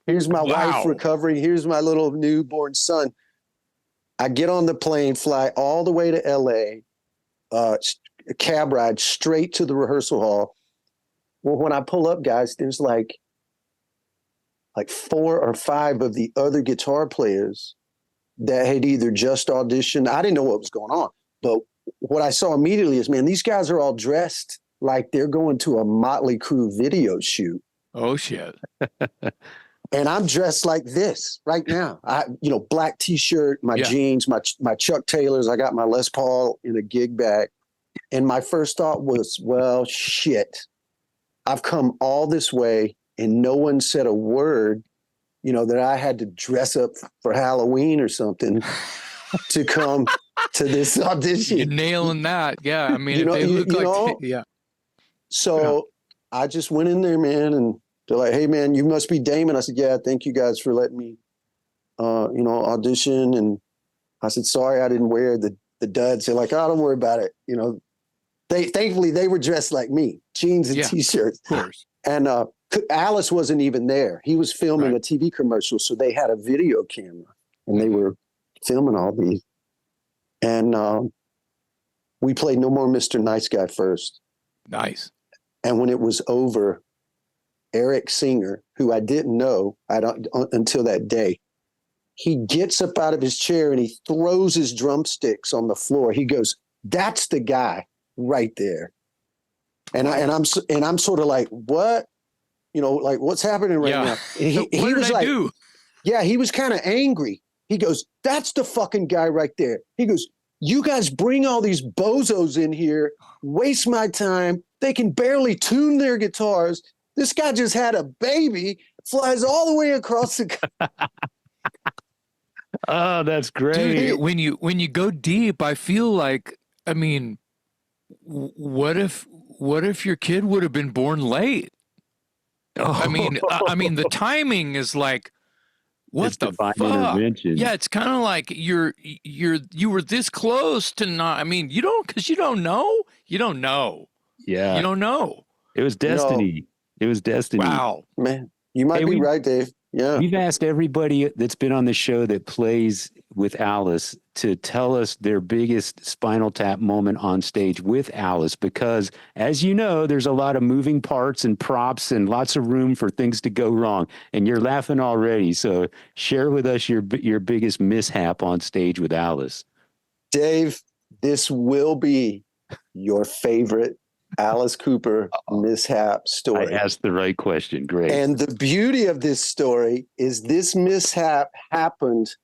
here's my wife recovering. Here's my little newborn son. I get on the plane, fly all the way to LA, a cab ride straight to the rehearsal hall. Well, when I pull up, guys, there's like 4 or 5 of the other guitar players that had either just auditioned. I didn't know what was going on, but what I saw immediately is, man, these guys are all dressed like they're going to a Motley Crue video shoot. Oh shit. And I'm dressed like this right now. Black t-shirt, my jeans, my Chuck Taylors. I got my Les Paul in a gig bag. And my first thought was, well, shit, I've come all this way and no one said a word, that I had to dress up for Halloween or something to come to this audition. You're nailing that. Yeah. I mean, if they look like, So I just went in there, man, and they're like, "Hey, man, you must be Damon." I said, "Yeah, thank you guys for letting me, audition." And I said, "Sorry, I didn't wear the duds." They're like, "Oh, don't worry about it." Thankfully they were dressed like me, jeans and t-shirts. Of course. And Alice wasn't even there. He was filming a TV commercial, so they had a video camera, and they were filming all these. And we played No More Mr. Nice Guy first. Nice. And when it was over, Eric Singer, who I didn't know until that day, he gets up out of his chair and he throws his drumsticks on the floor. He goes, "That's the guy right there." And I'm sort of like, what? Like, what's happening right now? And he was like, he was kind of angry. He goes, "That's the fucking guy right there." He goes, "You guys bring all these bozos in here, waste my time. They can barely tune their guitars. This guy just had a baby, flies all the way across the Oh, that's great. Dude, when you go deep, I feel like, I mean, what if your kid would have been born late? I mean, the timing is like, what It's the divine fuck? intervention. Yeah, it's kind of like you were this close to not. I mean, you don't know. You don't know. Yeah. You don't know. It was destiny. It was destiny. Wow. Man, you might be right, Dave. Yeah. We've asked everybody that's been on the show that plays with Alice to tell us their biggest Spinal Tap moment on stage with Alice, because as you know, there's a lot of moving parts and props and lots of room for things to go wrong. And you're laughing already. So share with us your biggest mishap on stage with Alice. Dave, this will be your favorite Alice Cooper mishap story. I asked the right question. Great. And the beauty of this story is this mishap happened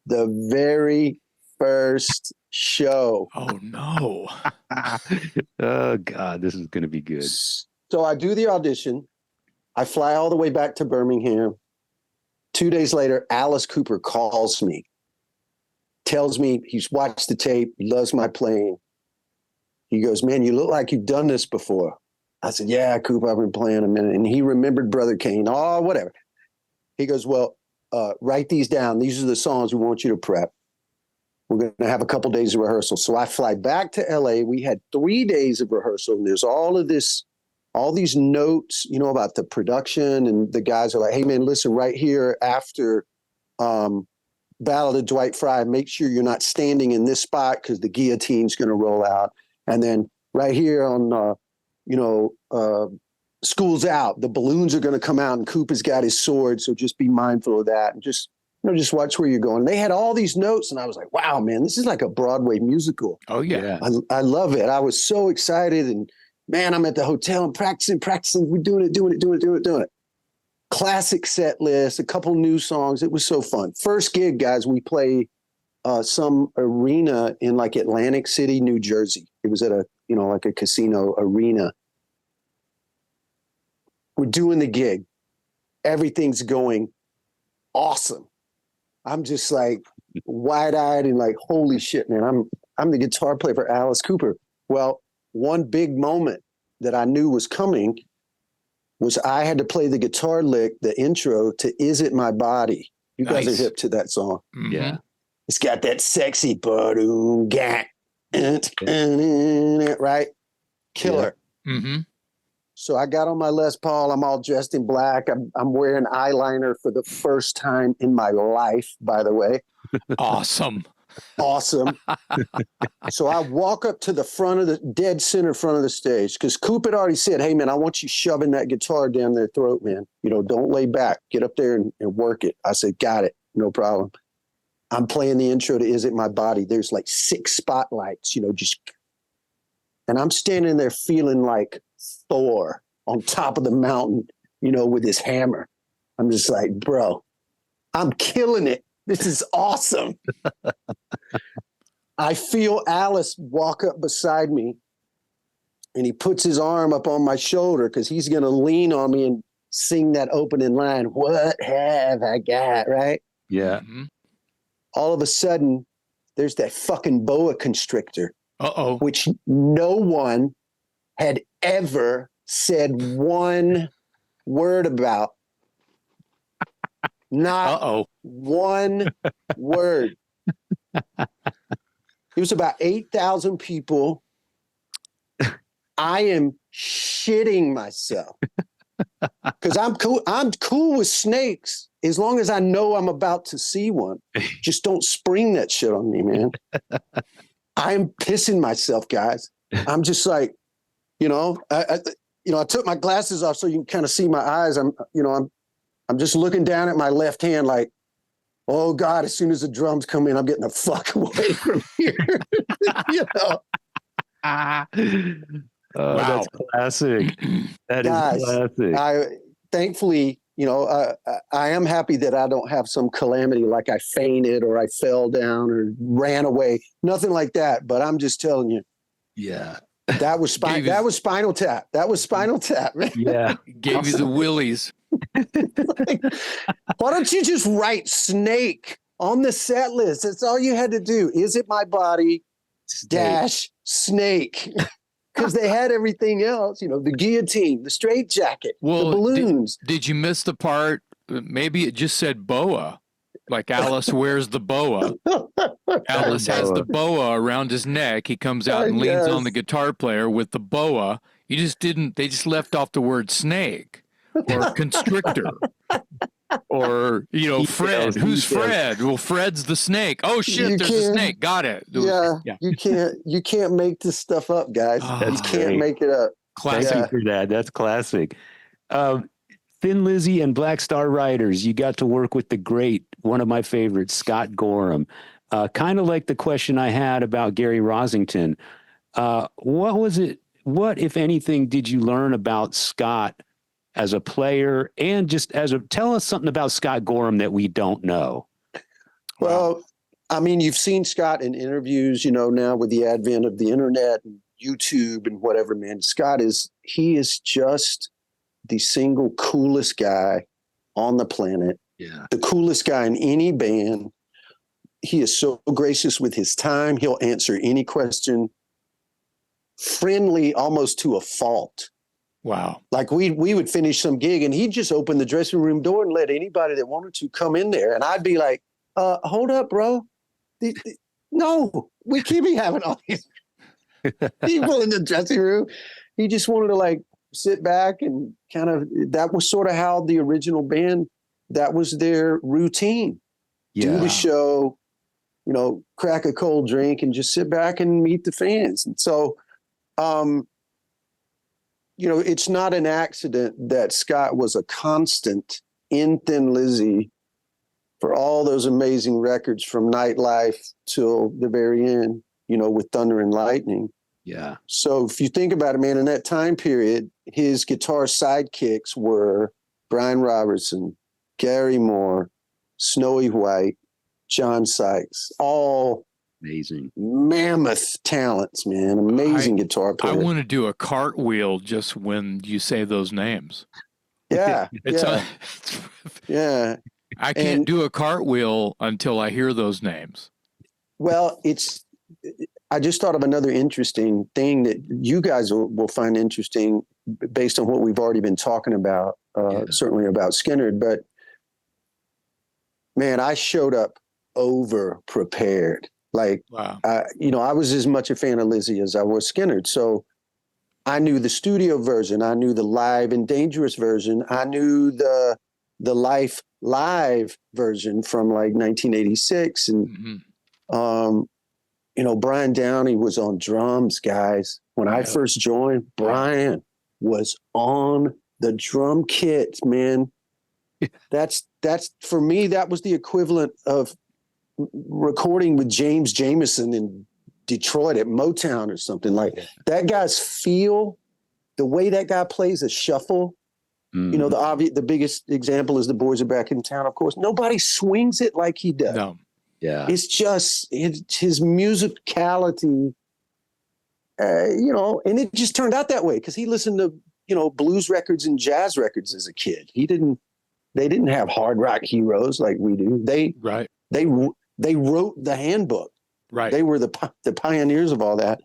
the very first show. Oh no. Oh God, this is going to be good. So I do the audition. I fly all the way back to Birmingham. 2 days later, Alice Cooper calls me, tells me he's watched the tape, loves my playing. He goes, man, you look like you've done this before. I said, yeah, Cooper, I've been playing a minute. And he remembered Brother Kane. Oh, whatever. He goes, well, write these down. These are the songs we want you to prep. We're going to have a couple days of rehearsal. So I fly back to LA. We had 3 days of rehearsal. And there's all these notes, you know, about the production. And the guys are like, hey, man, listen, right here after Ballad of Dwight Fry, make sure you're not standing in this spot because the guillotine's going to roll out. And then right here on, School's Out, the balloons are going to come out and Cooper's got his sword. So just be mindful of that and just watch where you're going. They had all these notes and I was like, wow, man, this is like a Broadway musical. Oh yeah. I love it. I was so excited. And man, I'm at the hotel and practicing. We're doing it. Classic set list, a couple new songs. It was so fun. First gig, guys, we play some arena in like Atlantic City, New Jersey. It was at like a casino arena. We're doing the gig. Everything's going awesome. I'm just like wide-eyed and like, holy shit, man, I'm the guitar player for Alice Cooper. Well, one big moment that I knew was coming was I had to play the guitar lick, the intro to Is It My Body? You guys are hip to that song. Mm-hmm. Yeah. It's got that sexy ba-doom, right? Killer. Yeah. Mm-hmm. So I got on my Les Paul. I'm all dressed in black. I'm wearing eyeliner for the first time in my life, by the way. Awesome. So I walk up to the front of the dead center front of the stage because Coop had already said, hey, man, I want you shoving that guitar down their throat, man. You know, don't lay back. Get up there and work it. I said, got it. No problem. I'm playing the intro to Is It My Body? There's like 6 spotlights, and I'm standing there feeling like Thor on top of the mountain, with his hammer. I'm just like, bro, I'm killing it. This is awesome. I feel Alice walk up beside me and he puts his arm up on my shoulder because he's going to lean on me and sing that opening line. What have I got? Right? Yeah. Mm-hmm. All of a sudden, there's that fucking boa constrictor, which no one had ever said one word about. Not one word. It was about 8,000 people. I am shitting myself because I'm cool. I'm cool with snakes as long as I know I'm about to see one. Just don't spring that shit on me, man. I'm pissing myself, guys. I'm just like, I took my glasses off so you can kind of see my eyes. I'm just looking down at my left hand like, oh God, as soon as the drums come in, I'm getting the fuck away from here. Oh, wow. That's classic. That Guys, is classic. Thankfully, I am happy that I don't have some calamity like I fainted or I fell down or ran away. Nothing like that. But I'm just telling you. Yeah. That was Spinal Tap. That was Spinal Tap. Man. Yeah. Gave you the willies. Why don't you just write snake on the set list? That's all you had to do. Is It My Body? Dash Snake. Because they had everything else, you know, the guillotine, the straitjacket, the balloons. Did you miss the part? Maybe it just said boa, like Alice wears the boa. Alice has the boa around his neck. He comes out and leans on the guitar player with the boa. They just left off the word snake or constrictor. Or, you know, Fred. Who's Fred? Well, Fred's the snake. Oh shit, there's a snake. Got it. Yeah. You can't make this stuff up, guys. You can't make it up. Classic. Thank you for that. That's classic. Thin Lizzy and Black Star Riders, you got to work with the great, one of my favorites, Scott Goram. Kind of like the question I had about Gary Rosington. What, if anything, did you learn about Scott as a player, and just tell us something about Scott Goram that we don't know? Well, I mean, you've seen Scott in interviews, you know, now with the advent of the internet and YouTube and whatever, man. He is just the single coolest guy on the planet. Yeah. The coolest guy in any band. He is so gracious with his time. He'll answer any question. Friendly almost to a fault. Wow. Like we would finish some gig and he'd just open the dressing room door and let anybody that wanted to come in there. And I'd be like, hold up, bro. No, we can't be having all these people in the dressing room. He just wanted to like sit back and that was sort of how the original band, that was their routine. Yeah. Do the show, you know, crack a cold drink and just sit back and meet the fans. And so, you know, it's not an accident that Scott was a constant in Thin Lizzy for all those amazing records from Nightlife till the very end, you know, with Thunder and Lightning. Yeah. So if you think about it, man, in that time period, his guitar sidekicks were Brian Robertson, Gary Moore, Snowy White, John Sykes, all amazing, mammoth talents, man. Amazing guitar players. I want to do a cartwheel just when you say those names. Yeah. Yeah. I can't do a cartwheel until I hear those names. Well, I just thought of another interesting thing that you guys will find interesting based on what we've already been talking about, certainly about Skynyrd. But man, I showed up over prepared. Like, wow. You know, I was as much a fan of Lizzy as I was Skynyrd. So I knew the studio version. I knew the live and dangerous version. I knew the live version from like 1986. And, you know, Brian Downey was on drums, guys. When I first joined, Brian was on the drum kit, man. That's for me, that was the equivalent of recording with James Jamerson in Detroit at Motown or something. Like that guy's feel, the way that guy plays a shuffle. You know, the biggest example is The Boys Are Back in Town, of course. Nobody swings it like he does. No. Yeah. It's just his musicality, you know, and it just turned out that way because he listened to, you know, blues records and jazz records as a kid. They didn't have hard rock heroes like we do. They wrote the handbook. Right. They were the pioneers of all that.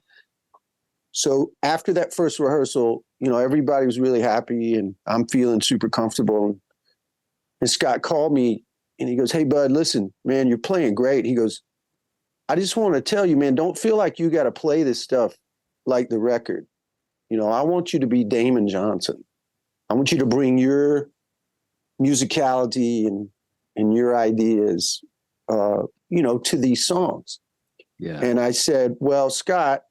So after that first rehearsal, you know, everybody was really happy and I'm feeling super comfortable. And Scott called me and he goes, "Hey, bud, listen, man, you're playing great." He goes, "I just want to tell you, man, don't feel like you got to play this stuff like the record. You know, I want you to be Damon Johnson. I want you to bring your musicality and your ideas, you know, to these songs." Yeah. And I said, "Well, Scott,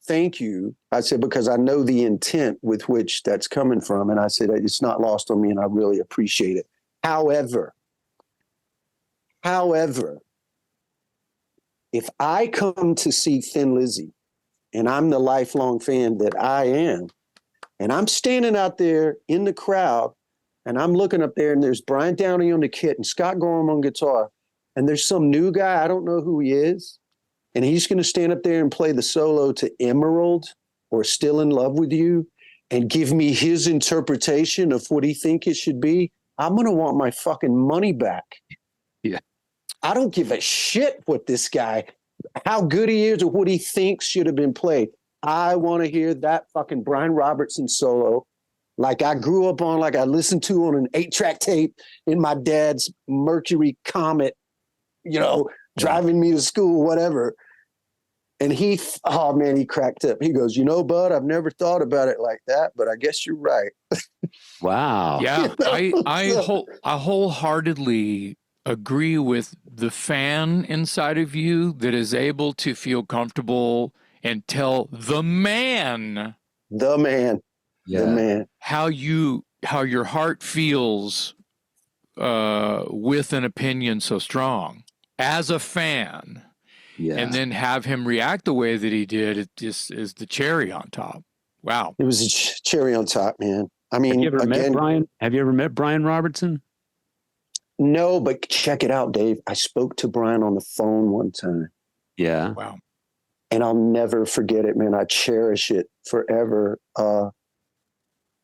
thank you." I said, because I know the intent with which that's coming from. And I said, it's not lost on me and I really appreciate it. However, if I come to see Thin Lizzy and I'm the lifelong fan that I am, and I'm standing out there in the crowd and I'm looking up there and there's Brian Downey on the kit and Scott Goram on guitar, and there's some new guy, I don't know who he is, and he's going to stand up there and play the solo to Emerald or Still in Love with You and give me his interpretation of what he think it should be, I'm going to want my fucking money back. Yeah. I don't give a shit what this guy, how good he is or what he thinks should have been played. I want to hear that fucking Brian Robertson solo like I grew up on, like I listened to on an 8-track tape in my dad's Mercury Comet, driving me to school, whatever. And he cracked up. He goes, bud, I've never thought about it like that, but I guess you're right. Wow. Yeah, I wholeheartedly agree with the fan inside of you that is able to feel comfortable and tell the man, how your heart feels with an opinion so strong as a fan. Yeah. And then have him react the way that he did, it just is the cherry on top. Wow. It was a cherry on top, man. I mean, have you ever met Brian Robertson? No, but check it out, Dave. I spoke to Brian on the phone one time. Yeah. Wow. And I'll never forget it, man. I cherish it forever.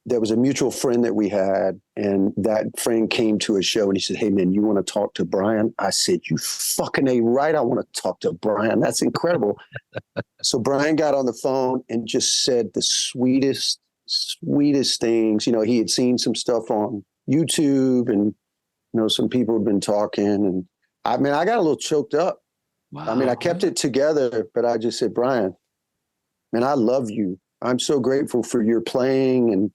There was a mutual friend that we had, and that friend came to a show and he said, "Hey, man, you want to talk to Brian?" I said, "You fucking A right. I want to talk to Brian. That's incredible." So Brian got on the phone and just said the sweetest things. He had seen some stuff on YouTube and, some people had been talking. And I got a little choked up. Wow. I mean, I kept it together, but I just said, "Brian, man, I love you. I'm so grateful for your playing and,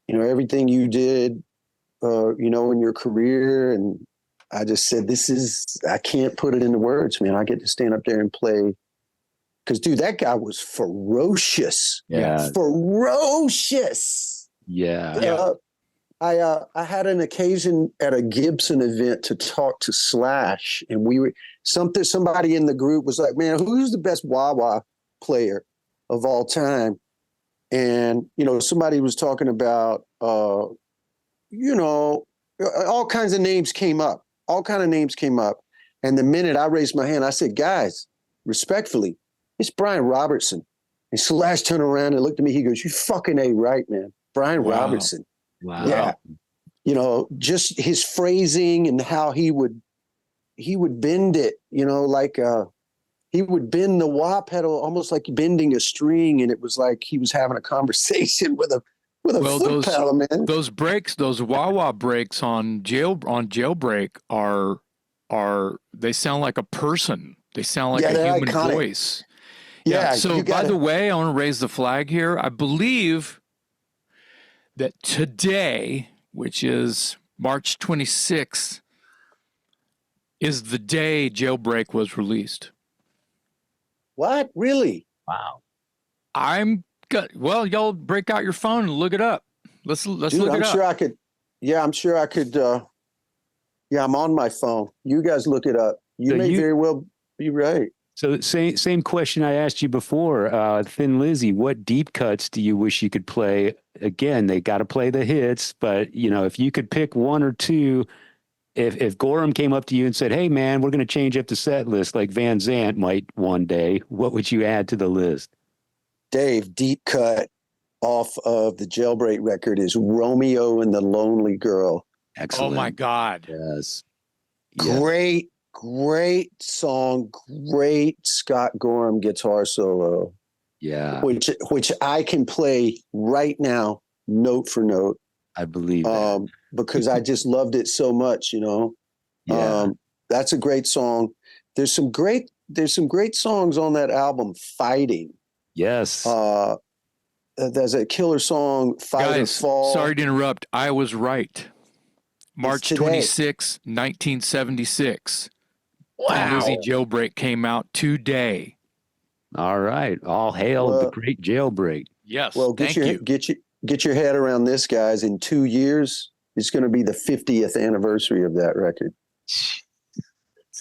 everything you did, in your career." And I just said, I can't put it into words, man. I get to stand up there and play. Because, dude, that guy was ferocious. Yeah. Ferocious. Yeah. I had an occasion at a Gibson event to talk to Slash, and somebody in the group was like, "Man, who's the best wah-wah player of all time?" And, somebody was talking about, all kinds of names came up. And the minute I raised my hand, I said, "Guys, respectfully, it's Brian Robertson." And Slash turned around and looked at me. He goes, "You fucking A right, man. Brian Robertson." Wow. Yeah. Just his phrasing and how he would bend it, like he would bend the wah pedal almost like bending a string, and it was like he was having a conversation with a foot pedal, man. Those breaks, those wah-wah breaks on Jailbreak are they sound like a person. They sound like a human iconic voice. Yeah. So by the way, I want to raise the flag here. I believe that today, which is March 26th, is the day Jailbreak was released. What? Really? Wow. Y'all break out your phone and look it up. Let's Dude, look it up. I'm sure I could. Yeah, I'm sure I could. I'm on my phone. You guys look it up. You may very well be right. So same question I asked you before, Thin Lizzy, what deep cuts do you wish you could play? Again, they got to play the hits, but if you could pick one or two, if Goram came up to you and said, "Hey man, we're going to change up the set list like Van Zandt might one day," what would you add to the list? Dave, deep cut off of the Jailbreak record is Romeo and the Lonely Girl. Excellent. Oh my God. Yes. Great song, great Scott Goram guitar solo. Yeah. Which I can play right now, note for note. I believe that. Because I just loved it so much, Yeah. That's a great song. There's some great songs on that album, Fighting. Yes. There's a killer song, Fight or Fall. Sorry to interrupt. I was right. March 26, 1976. Wow. Thin Lizzy Jailbreak came out today. All right. All hail the great Jailbreak. Yes. Well, thank you. Get your head around this, guys. In 2 years, it's going to be the 50th anniversary of that record.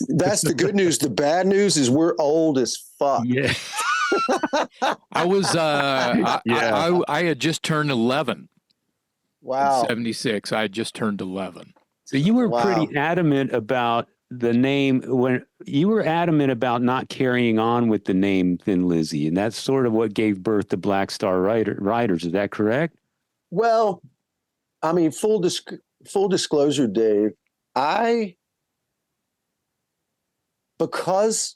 That's the good news. The bad news is we're old as fuck. Yeah. I was I had just turned 11. Wow. In 76. I had just turned 11. So you were pretty adamant about the name when you were adamant about not carrying on with the name Thin Lizzy, and that's sort of what gave birth to Black Star Riders. Is that correct? Well, I mean, full disclosure, Dave, because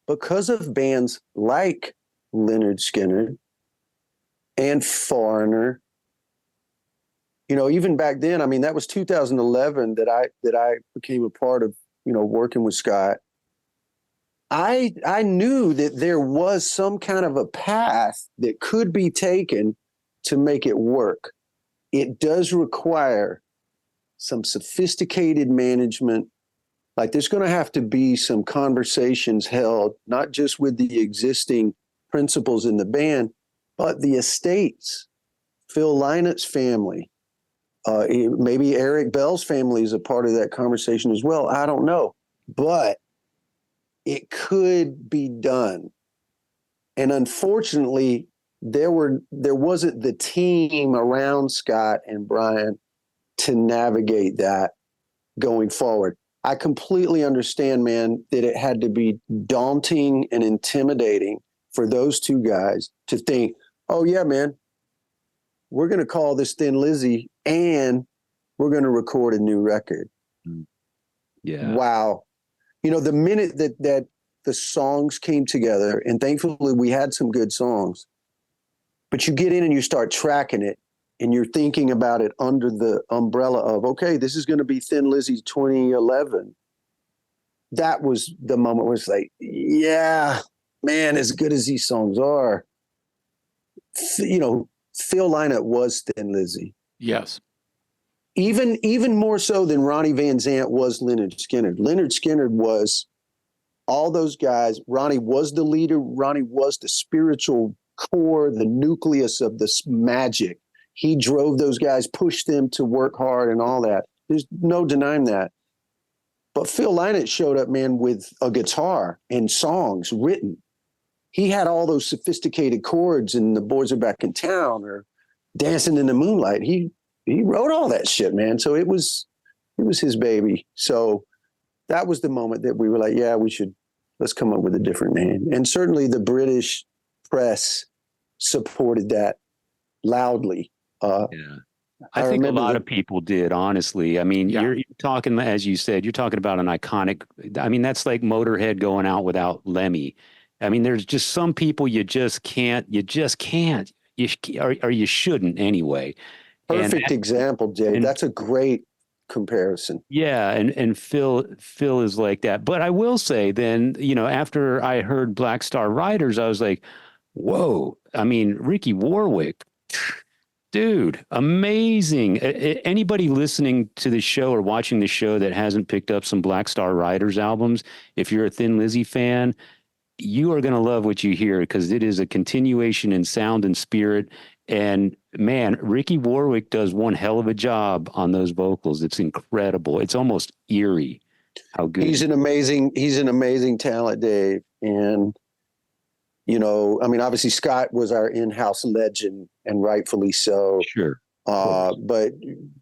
because of bands like Lynyrd Skynyrd and Foreigner, you know, even back then, I mean, that was 2011 that I became a part of, you know, working with Scott. I knew that there was some kind of a path that could be taken to make it work. It does require some sophisticated management. Like there's going to have to be some conversations held, not just with the existing principals in the band, but the estates, Phil Lynot's family, maybe Eric Bell's family is a part of that conversation as well. I don't know, but it could be done. And unfortunately, there wasn't the team around Scott and Brian to navigate that going forward. I completely understand, man, that it had to be daunting and intimidating for those two guys to think, oh yeah, man, we're going to call this Thin Lizzy and we're going to record a new record. Yeah. Wow. You know, the minute that the songs came together, and thankfully we had some good songs, but you get in and you start tracking it and you're thinking about it under the umbrella of, okay, this is going to be Thin Lizzy 2011. That was the moment where it's like, yeah, man, as good as these songs are, you know, Phil Lynott was Thin Lizzy. Yes. Even more so than Ronnie Van Zant was Lynyrd Skynyrd. Lynyrd Skynyrd was all those guys. Ronnie was the leader. Ronnie was the spiritual core, the nucleus of this magic. He drove those guys, pushed them to work hard and all that. There's no denying that. But Phil Lynott showed up, man, with a guitar and songs written. He had all those sophisticated chords and The Boys Are Back in Town or Dancing in the Moonlight. He wrote all that shit, man. So it was his baby. So that was the moment that we were like, yeah, let's come up with a different name. And certainly the British press supported that loudly. Yeah. I think a lot of people did, honestly. I mean, you're talking, as you said, you're talking about an iconic, I mean, that's like Motorhead going out without Lemmy. I mean, there's just some people you just can't, or you shouldn't anyway. Perfect example, Jay. That's a great comparison. Yeah, and Phil is like that. But I will say then, you know, after I heard Black Star Riders, I was like, whoa. I mean, Ricky Warwick, dude, amazing. Anybody listening to the show or watching the show that hasn't picked up some Black Star Riders albums, if you're a Thin Lizzy fan, you are going to love what you hear because it is a continuation in sound and spirit. And man, Ricky Warwick does one hell of a job on those vocals. It's incredible. It's almost eerie how good. He's an amazing talent, Dave. And, you know, I mean, obviously Scott was our in-house legend and rightfully so. Sure. But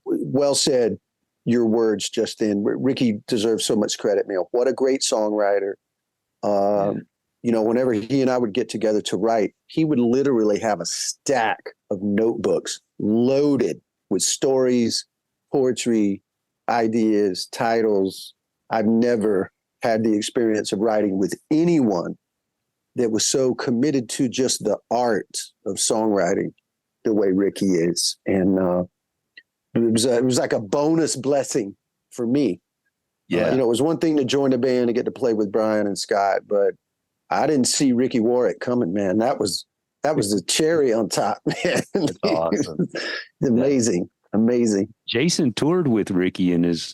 well said, your words just then. Ricky deserves so much credit, man. What a great songwriter. You know, whenever he and I would get together to write, he would literally have a stack of notebooks loaded with stories, poetry, ideas, titles. I've never had the experience of writing with anyone that was so committed to just the art of songwriting the way Ricky is. And it was like a bonus blessing for me. Yeah. You know, it was one thing to join a band and get to play with Brian and Scott, but I didn't see Ricky Warwick coming, man. That was the cherry on top, man. That's awesome. Amazing. Jason toured with Ricky and his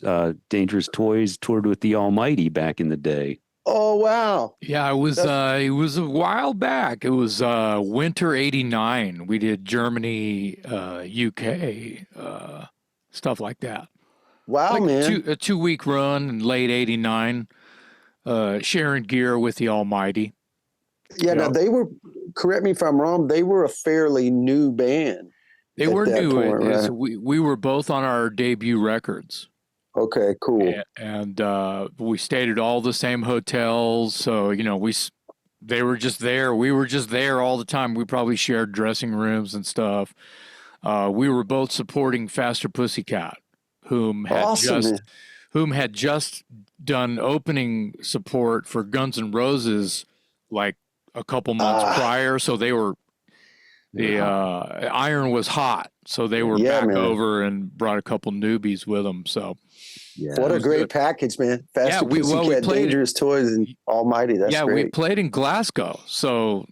Dangerous Toys, toured with the Almighty back in the day. Oh, wow. Yeah, it was a while back. It was winter '89. We did Germany, UK, stuff like that. Wow, like man. A 2-week run in late '89. Sharing gear with the Almighty. Yeah, now they were, correct me if I'm wrong, they were a fairly new band. They were new. Point, right? We were both on our debut records. Okay, cool. And we stayed at all the same hotels. So, you know, they were just there. We were just there all the time. We probably shared dressing rooms and stuff. We were both supporting Faster Pussycat, whom had just done opening support for Guns N' Roses like a couple months prior. So they were, the iron was hot. So they were back over and brought a couple newbies with them. So what a great package, man. Faster Pussycat, Dangerous Toys, and Almighty. That's great. We played in Glasgow. So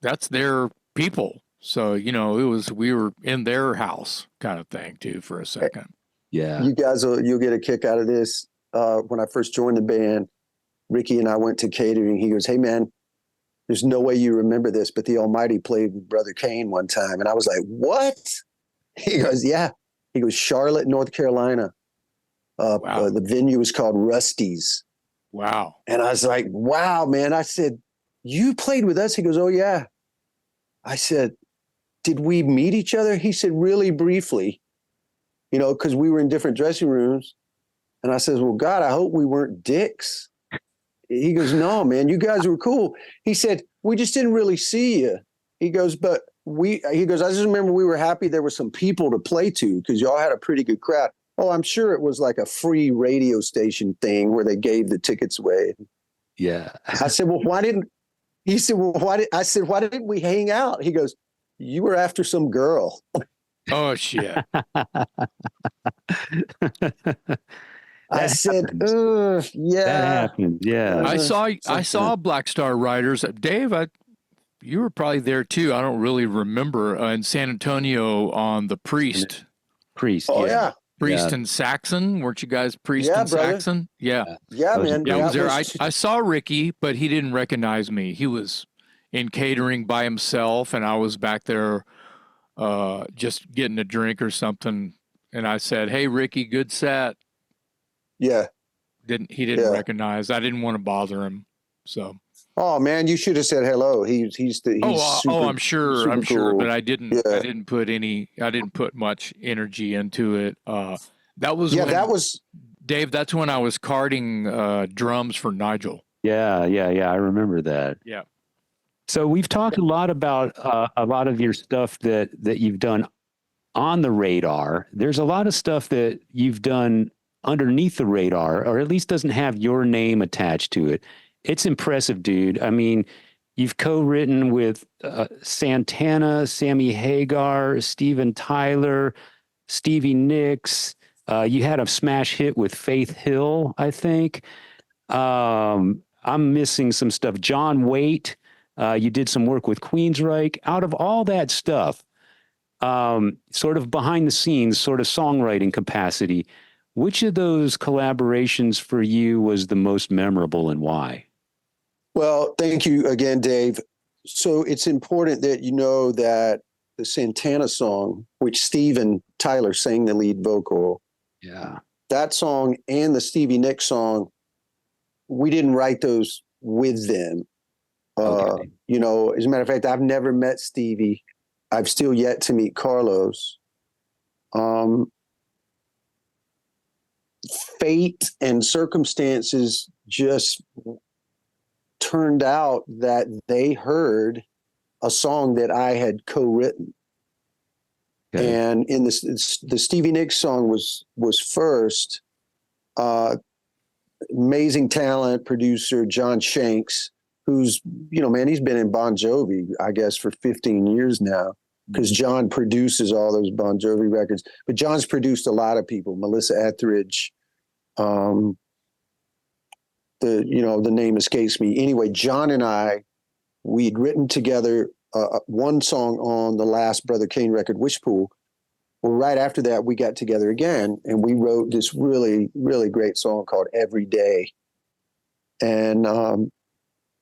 that's their people. So, you know, we were in their house kind of thing too for a second. Yeah. You guys you'll get a kick out of this. When I first joined the band, Ricky and I went to catering. He goes, "Hey man, there's no way you remember this, but the Almighty played with Brother Kane one time." And I was like, "What?" He goes, "Yeah." He goes, "Charlotte, North Carolina. Wow. The venue was called Rusty's." Wow. And I was like, "Wow, man." I said, "You played with us?" He goes, "Oh yeah." I said, "Did we meet each other?" He said, "Really briefly, you know, because we were in different dressing rooms." And I says, "Well, God, I hope we weren't dicks." He goes, "No, man, you guys were cool." He said, "We just didn't really see you." He goes, "I just remember we were happy there were some people to play to because y'all had a pretty good crowd." Oh, I'm sure it was like a free radio station thing where they gave the tickets away. Yeah. I said, "Well, why didn't," he said, "Well, why didn't we hang out?" He goes, "You were after some girl." Oh, shit. I said, "Yeah, that happened." Yeah. I saw Black Star Riders. Dave, you were probably there too. I don't really remember in San Antonio on the Priest. Oh yeah. Priest and Saxon. Weren't you guys Priest and brother. Saxon? Yeah. Yeah, man. Yeah, I was there. I saw Ricky, but he didn't recognize me. He was in catering by himself, and I was back there just getting a drink or something. And I said, "Hey, Ricky, good set." Yeah. He didn't recognize. I didn't want to bother him. So. Oh man, you should have said hello. He's super, I'm sure. I'm sure, cool. but I didn't. Yeah. I didn't put much energy into it. That was Dave. That's when I was carding drums for Nigel. Yeah. I remember that. Yeah. So we've talked a lot about a lot of your stuff that you've done on the radar. There's a lot of stuff that you've done underneath the radar, or at least doesn't have your name attached to it. It's impressive, dude. I mean, you've co-written with Santana, Sammy Hagar, Steven Tyler, Stevie Nicks. You had a smash hit with Faith Hill, I think. I'm missing some stuff. John Waite. You did some work with Queensryche. Out of all that stuff, sort of behind the scenes, sort of songwriting capacity, which of those collaborations for you was the most memorable and why? Well, thank you again, Dave. So it's important that you know that the Santana song, which Steven Tyler sang the lead vocal, that song and the Stevie Nicks song, we didn't write those with them. Okay. You know, as a matter of fact, I've never met Stevie. I've still yet to meet Carlos. Fate and circumstances just turned out that they heard a song that I had co-written. Okay. And in the Stevie Nicks song was first. Amazing talent, producer John Shanks, who's, you know, man, he's been in Bon Jovi, I guess, for 15 years now, because John produces all those Bon Jovi records. But John's produced a lot of people, Melissa Etheridge. The name escapes me. Anyway, John and I, we'd written together one song on the last Brother Kane record, Wishpool. Well, right after that, we got together again and we wrote this really, really great song called Every Day. And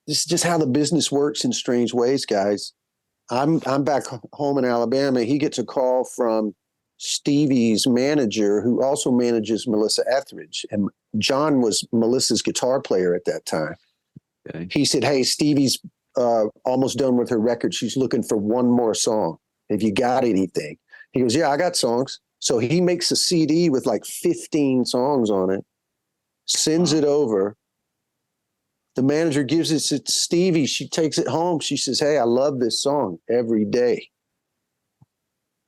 this is just how the business works in strange ways, guys. I'm back home in Alabama. He gets a call from Stevie's manager, who also manages Melissa Etheridge. And John was Melissa's guitar player at that time. Okay. He said, "Hey, Stevie's almost done with her record. She's looking for one more song. Have you got anything?" He goes, "Yeah, I got songs." So he makes a CD with like 15 songs on it, sends it over. The manager gives it to Stevie. She takes it home. She says, "Hey, I love this song, Every Day."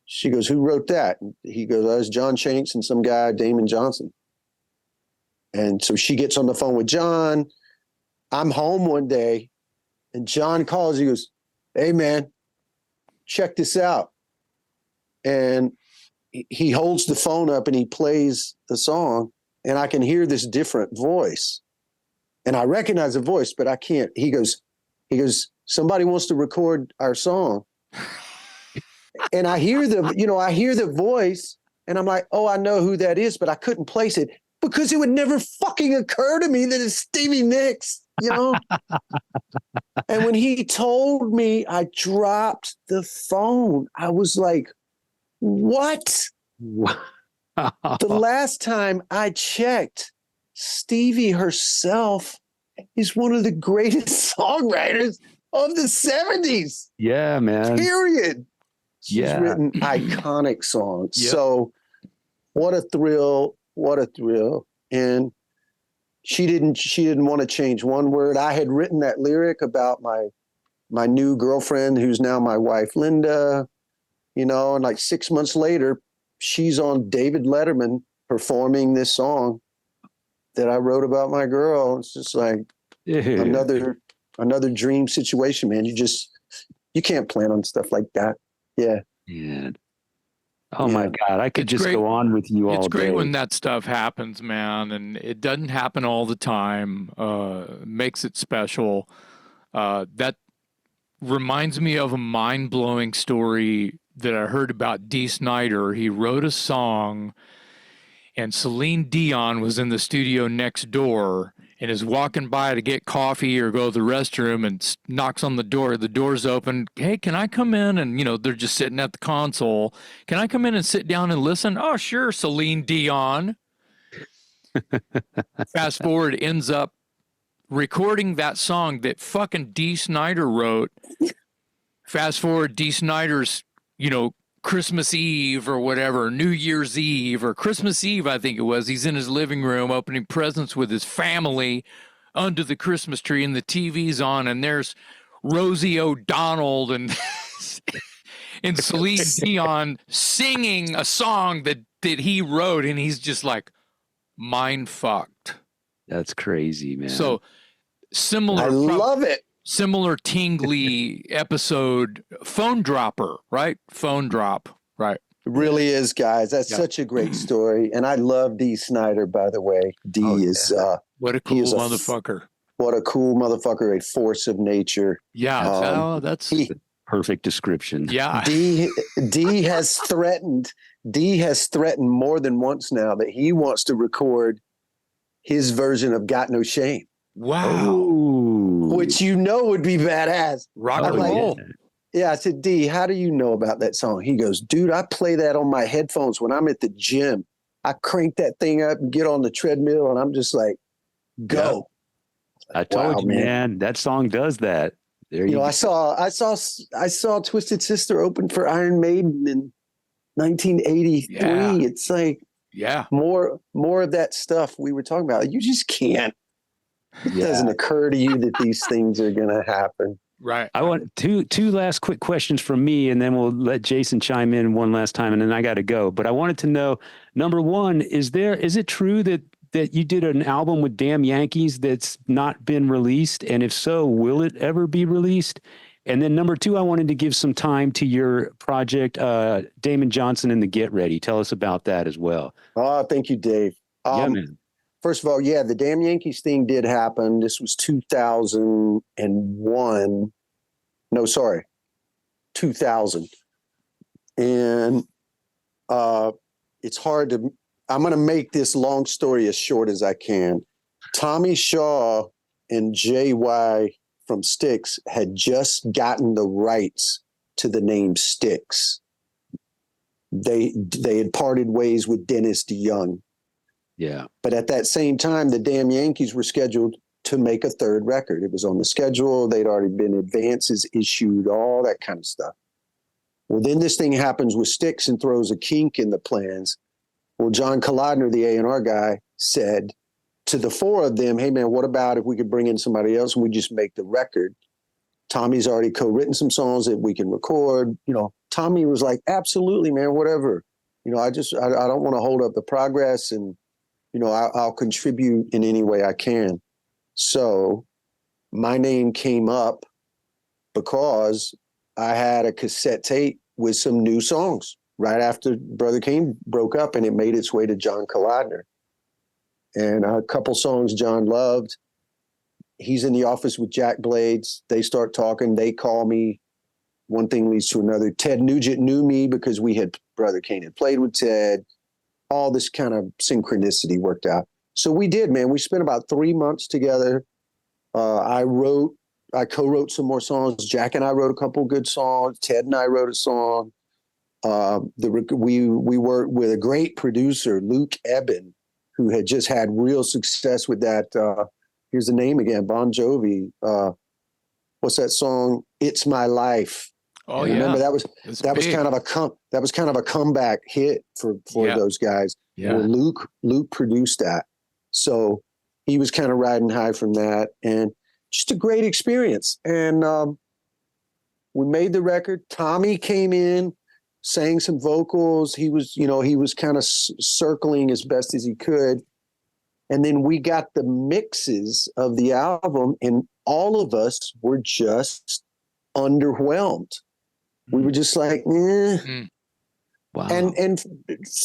She goes, "Who wrote that?" He goes, "Oh, it's John Shanks and some guy, Damon Johnson." And so she gets on the phone with John. I'm home one day And John calls, he goes, "Hey man, check this out." And he holds the phone up and he plays the song, and I can hear this different voice. And I recognize the voice, but I can't. He goes, "Somebody wants to record our song." And I hear the voice, and I'm like, "Oh, I know who that is," but I couldn't place it because it would never fucking occur to me that it's Stevie Nicks, you know? And when he told me, I dropped the phone. I was like, what? The last time I checked, Stevie herself is one of the greatest songwriters of the 70s. Yeah, man. Period. She's written iconic songs. Yep. So what a thrill. What a thrill. And she didn't want to change one word. I had written that lyric about my new girlfriend, who's now my wife, Linda, and like 6 months later, she's on David Letterman performing this song that I wrote about my girl. It's just like another dream situation, man. You can't plan on stuff like that. Yeah. Yeah. Oh my God. I could go on with you all day. It's great when that stuff happens, man. And it doesn't happen all the time. Makes it special. That reminds me of a mind-blowing story that I heard about Dee Snider. He wrote a song and Celine Dion was in the studio next door and is walking by to get coffee or go to the restroom and knocks on the door. The door's open. "Hey, can I come in?" And, they're just sitting at the console. "Can I come in and sit down and listen?" "Oh, sure, Celine Dion." Fast forward, ends up recording that song that fucking Dee Snider wrote. Fast forward, Dee Snider's, Christmas Eve or whatever, New Year's Eve or Christmas Eve, I think it was. He's in his living room opening presents with his family under the Christmas tree, and the TV's on, and there's Rosie O'Donnell and and Celine Dion singing a song that he wrote, and he's just like mind fucked. That's crazy, man. So similar. I love it. Similar tingly episode, Phone Dropper, right? Phone Drop, right? It really is, guys. That's such a great story. And I love Dee Snider, by the way. Dee is what a cool motherfucker. What a cool motherfucker, a force of nature. Yeah, that's perfect description. Yeah. Dee has threatened more than once now that he wants to record his version of Got No Shame. Wow. Ooh. Which would be badass. Rock and roll. Yeah, I said, "D, how do you know about that song?" He goes, "Dude, I play that on my headphones when I'm at the gym. I crank that thing up and get on the treadmill, and I'm just like, go." I told you, man, that song does that. There you go. I saw Twisted Sister open for Iron Maiden in 1983. Yeah. It's like more of that stuff we were talking about. You just can't. It doesn't occur to you that these things are going to happen. Right. I want two last quick questions from me, and then we'll let Jason chime in one last time, and then I got to go. But I wanted to know, number one, is it true that you did an album with Damn Yankees that's not been released? And if so, will it ever be released? And then number two, I wanted to give some time to your project, Damon Johnson and the Get Ready. Tell us about that as well. Oh, thank you, Dave. Yeah, man. First of all, the Damn Yankees thing did happen. This was 2001. No, sorry, 2000. And it's hard to, I'm going to make this long story as short as I can. Tommy Shaw and JY from Styx had just gotten the rights to the name Styx. They had parted ways with Dennis DeYoung. Yeah. But at that same time, the Damn Yankees were scheduled to make a third record. It was on the schedule. They'd already been advances issued, all that kind of stuff. Well, then this thing happens with Styx and throws a kink in the plans. Well, John Kalodner, the A&R guy, said to the four of them, "Hey, man, what about if we could bring in somebody else and we just make the record? Tommy's already co-written some songs that we can record." Tommy was like, "Absolutely, man, whatever. I don't want to hold up the progress, and I'll contribute in any way I can." So my name came up because I had a cassette tape with some new songs right after Brother Kane broke up, and it made its way to John Kalodner. And a couple songs John loved. He's in the office with Jack Blades. They start talking. They call me. One thing leads to another. Ted Nugent knew me because Brother Kane had played with Ted. All this kind of synchronicity worked out. So we did, man. We spent about 3 months together. I co-wrote some more songs. Jack and I wrote a couple good songs. Ted and I wrote a song. We worked with a great producer, Luke Eben, who had just had real success with that. Here's the name again, Bon Jovi. What's that song? It's My Life. Oh, yeah. Remember that was kind of a comeback hit for those guys. Yeah. Well, Luke produced that. So he was kind of riding high from that, and just a great experience. And we made the record. Tommy came in, sang some vocals. He was kind of circling as best as he could. And then we got the mixes of the album, and all of us were just underwhelmed. We were just like, Wow. And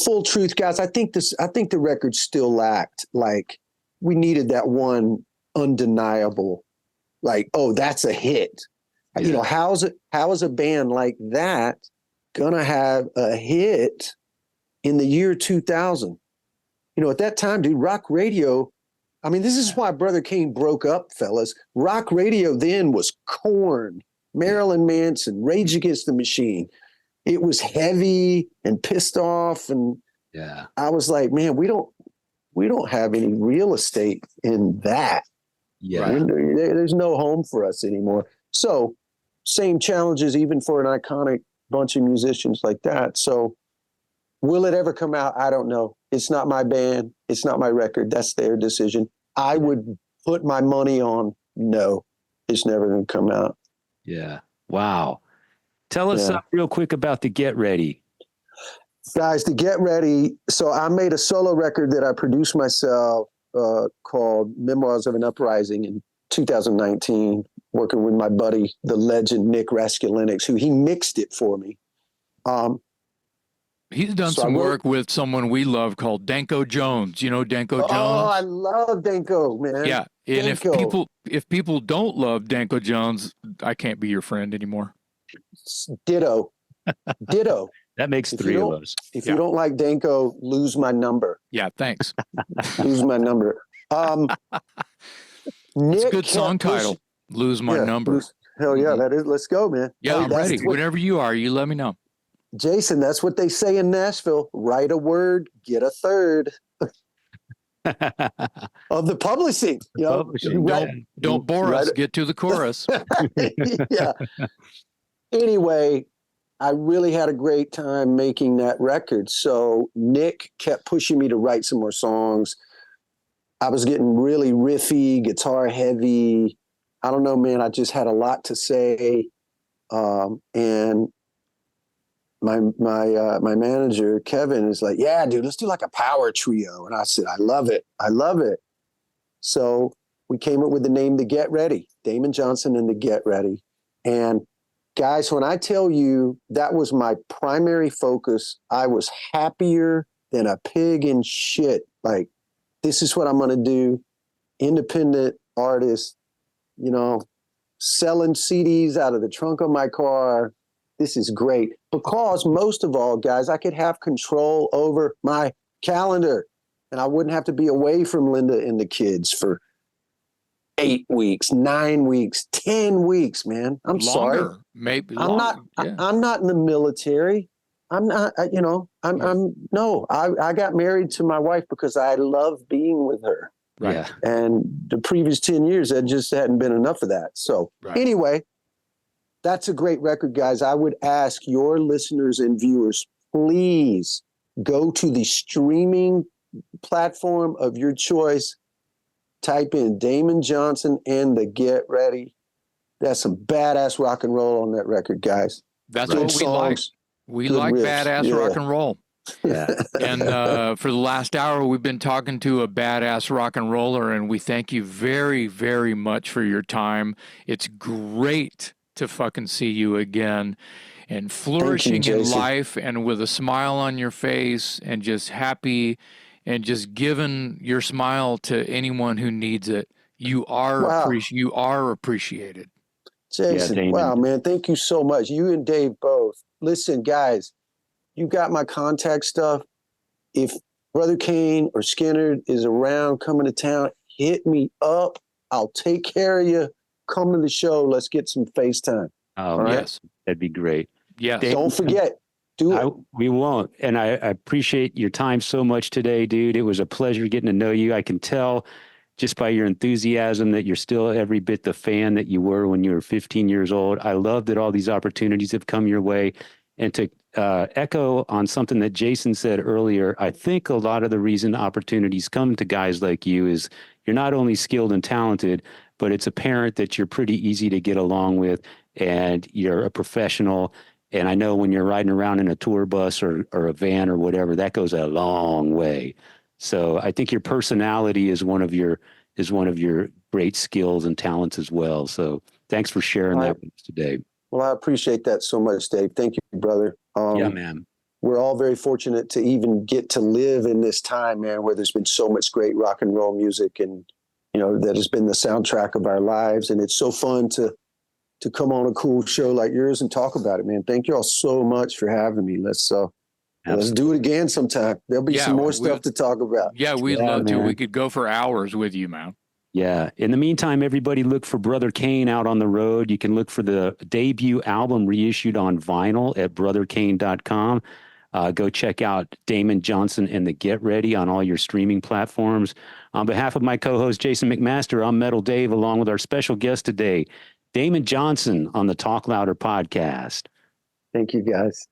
full truth, guys, I think the record still lacked, like, we needed that one undeniable, like, oh, that's a hit. Yeah. You know, how is a band like that gonna have a hit in the year 2000? You know, at that time, dude, rock radio, I mean, this is why Brother Kane broke up, fellas. Rock radio then was Korn, Marilyn Manson, Rage Against the Machine. It was heavy and pissed off, and I was like, man, we don't have any real estate in that. Yeah, there's no home for us anymore. So, same challenges even for an iconic bunch of musicians like that. So, will it ever come out? I don't know. It's not my band. It's not my record. That's their decision. I would put my money on no. It's never going to come out. Yeah. Wow. Tell us real quick about the Get Ready. Guys, the Get Ready. So I made a solo record that I produced myself called Memoirs of an Uprising in 2019, working with my buddy, the legend Nick Raskulinix, who he mixed it for me. He's done some work with someone we love called Danko Jones. You know Danko Jones? Oh, I love Danko, man. Yeah, and if people don't love Danko Jones, I can't be your friend anymore. Ditto. That makes three of us. If you don't like Danko, lose my number. Yeah, thanks. Lose my number. It's a good song title. Lose my number. Hell yeah, that is. Let's go, man. Yeah, I'm ready. Whenever you are, you let me know. Jason, that's what they say in Nashville. Write a word, get a third. Of the publishing. You know, don't bore us. Get to the chorus. Yeah. Anyway, I really had a great time making that record. So Nick kept pushing me to write some more songs. I was getting really riffy, guitar heavy. I don't know, man. I just had a lot to say. And my manager, Kevin, is like, yeah, dude, let's do like a power trio. And I said, I love it. So we came up with the name The Get Ready, Damon Johnson and The Get Ready. And guys, when I tell you that was my primary focus, I was happier than a pig in shit. Like, this is what I'm going to do. Independent artist, you know, selling CDs out of the trunk of my car. This is great. Because most of all, guys, I could have control over my calendar, and I wouldn't have to be away from Linda and the kids for 8 weeks, 9 weeks, 10 weeks, man. I'm sorry. Maybe I'm longer. I'm not in the military. I'm not, I got married to my wife because I love being with her. Right. Yeah. And the previous 10 years, there just hadn't been enough of that. So anyway, that's a great record, guys. I would ask your listeners and viewers, please go to the streaming platform of your choice. Type in Damon Johnson and The Get Ready. That's some badass rock and roll on that record, guys. That's what we like. We like badass rock and roll. Yeah. And for the last hour, we've been talking to a badass rock and roller, and we thank you very, very much for your time. It's great to fucking see you again and flourishing in life and with a smile on your face and just happy and just giving your smile to anyone who needs it. You are you are appreciated. Jason, wow, man, thank you so much. You and Dave both. Listen, guys, you got my contact stuff. If Brother Kane or Skinner is around coming to town, hit me up. I'll take care of you. Come to the show. Let's get some FaceTime. Oh, right? Yes. That'd be great. Yes. Don't forget. Do it. We won't. And I appreciate your time so much today, dude. It was a pleasure getting to know you. I can tell just by your enthusiasm that you're still every bit the fan that you were when you were 15 years old. I love that all these opportunities have come your way. And to echo on something that Jason said earlier, I think a lot of the reason opportunities come to guys like you is you're not only skilled and talented, but it's apparent that you're pretty easy to get along with and you're a professional. And I know when you're riding around in a tour bus or a van or whatever, that goes a long way. So I think your personality is one of your great skills and talents as well. So thanks for sharing that with us today. Well, I appreciate that so much, Dave. Thank you, brother. Yeah, man. We're all very fortunate to even get to live in this time, man, where there's been so much great rock and roll music and, you know, that has been the soundtrack of our lives. And it's so fun to come on a cool show like yours and talk about it, man. Thank you all so much for having me. Let's do it again sometime. There'll be some more stuff to talk about. Yeah, we'd love to. We could go for hours with you, man. Yeah. In the meantime, everybody look for Brother Kane out on the road. You can look for the debut album reissued on vinyl at brotherkane.com. Go check out Damon Johnson and the Get Ready on all your streaming platforms. On behalf of my co-host, Jason McMaster, I'm Metal Dave, along with our special guest today, Damon Johnson on the Talk Louder podcast. Thank you, guys.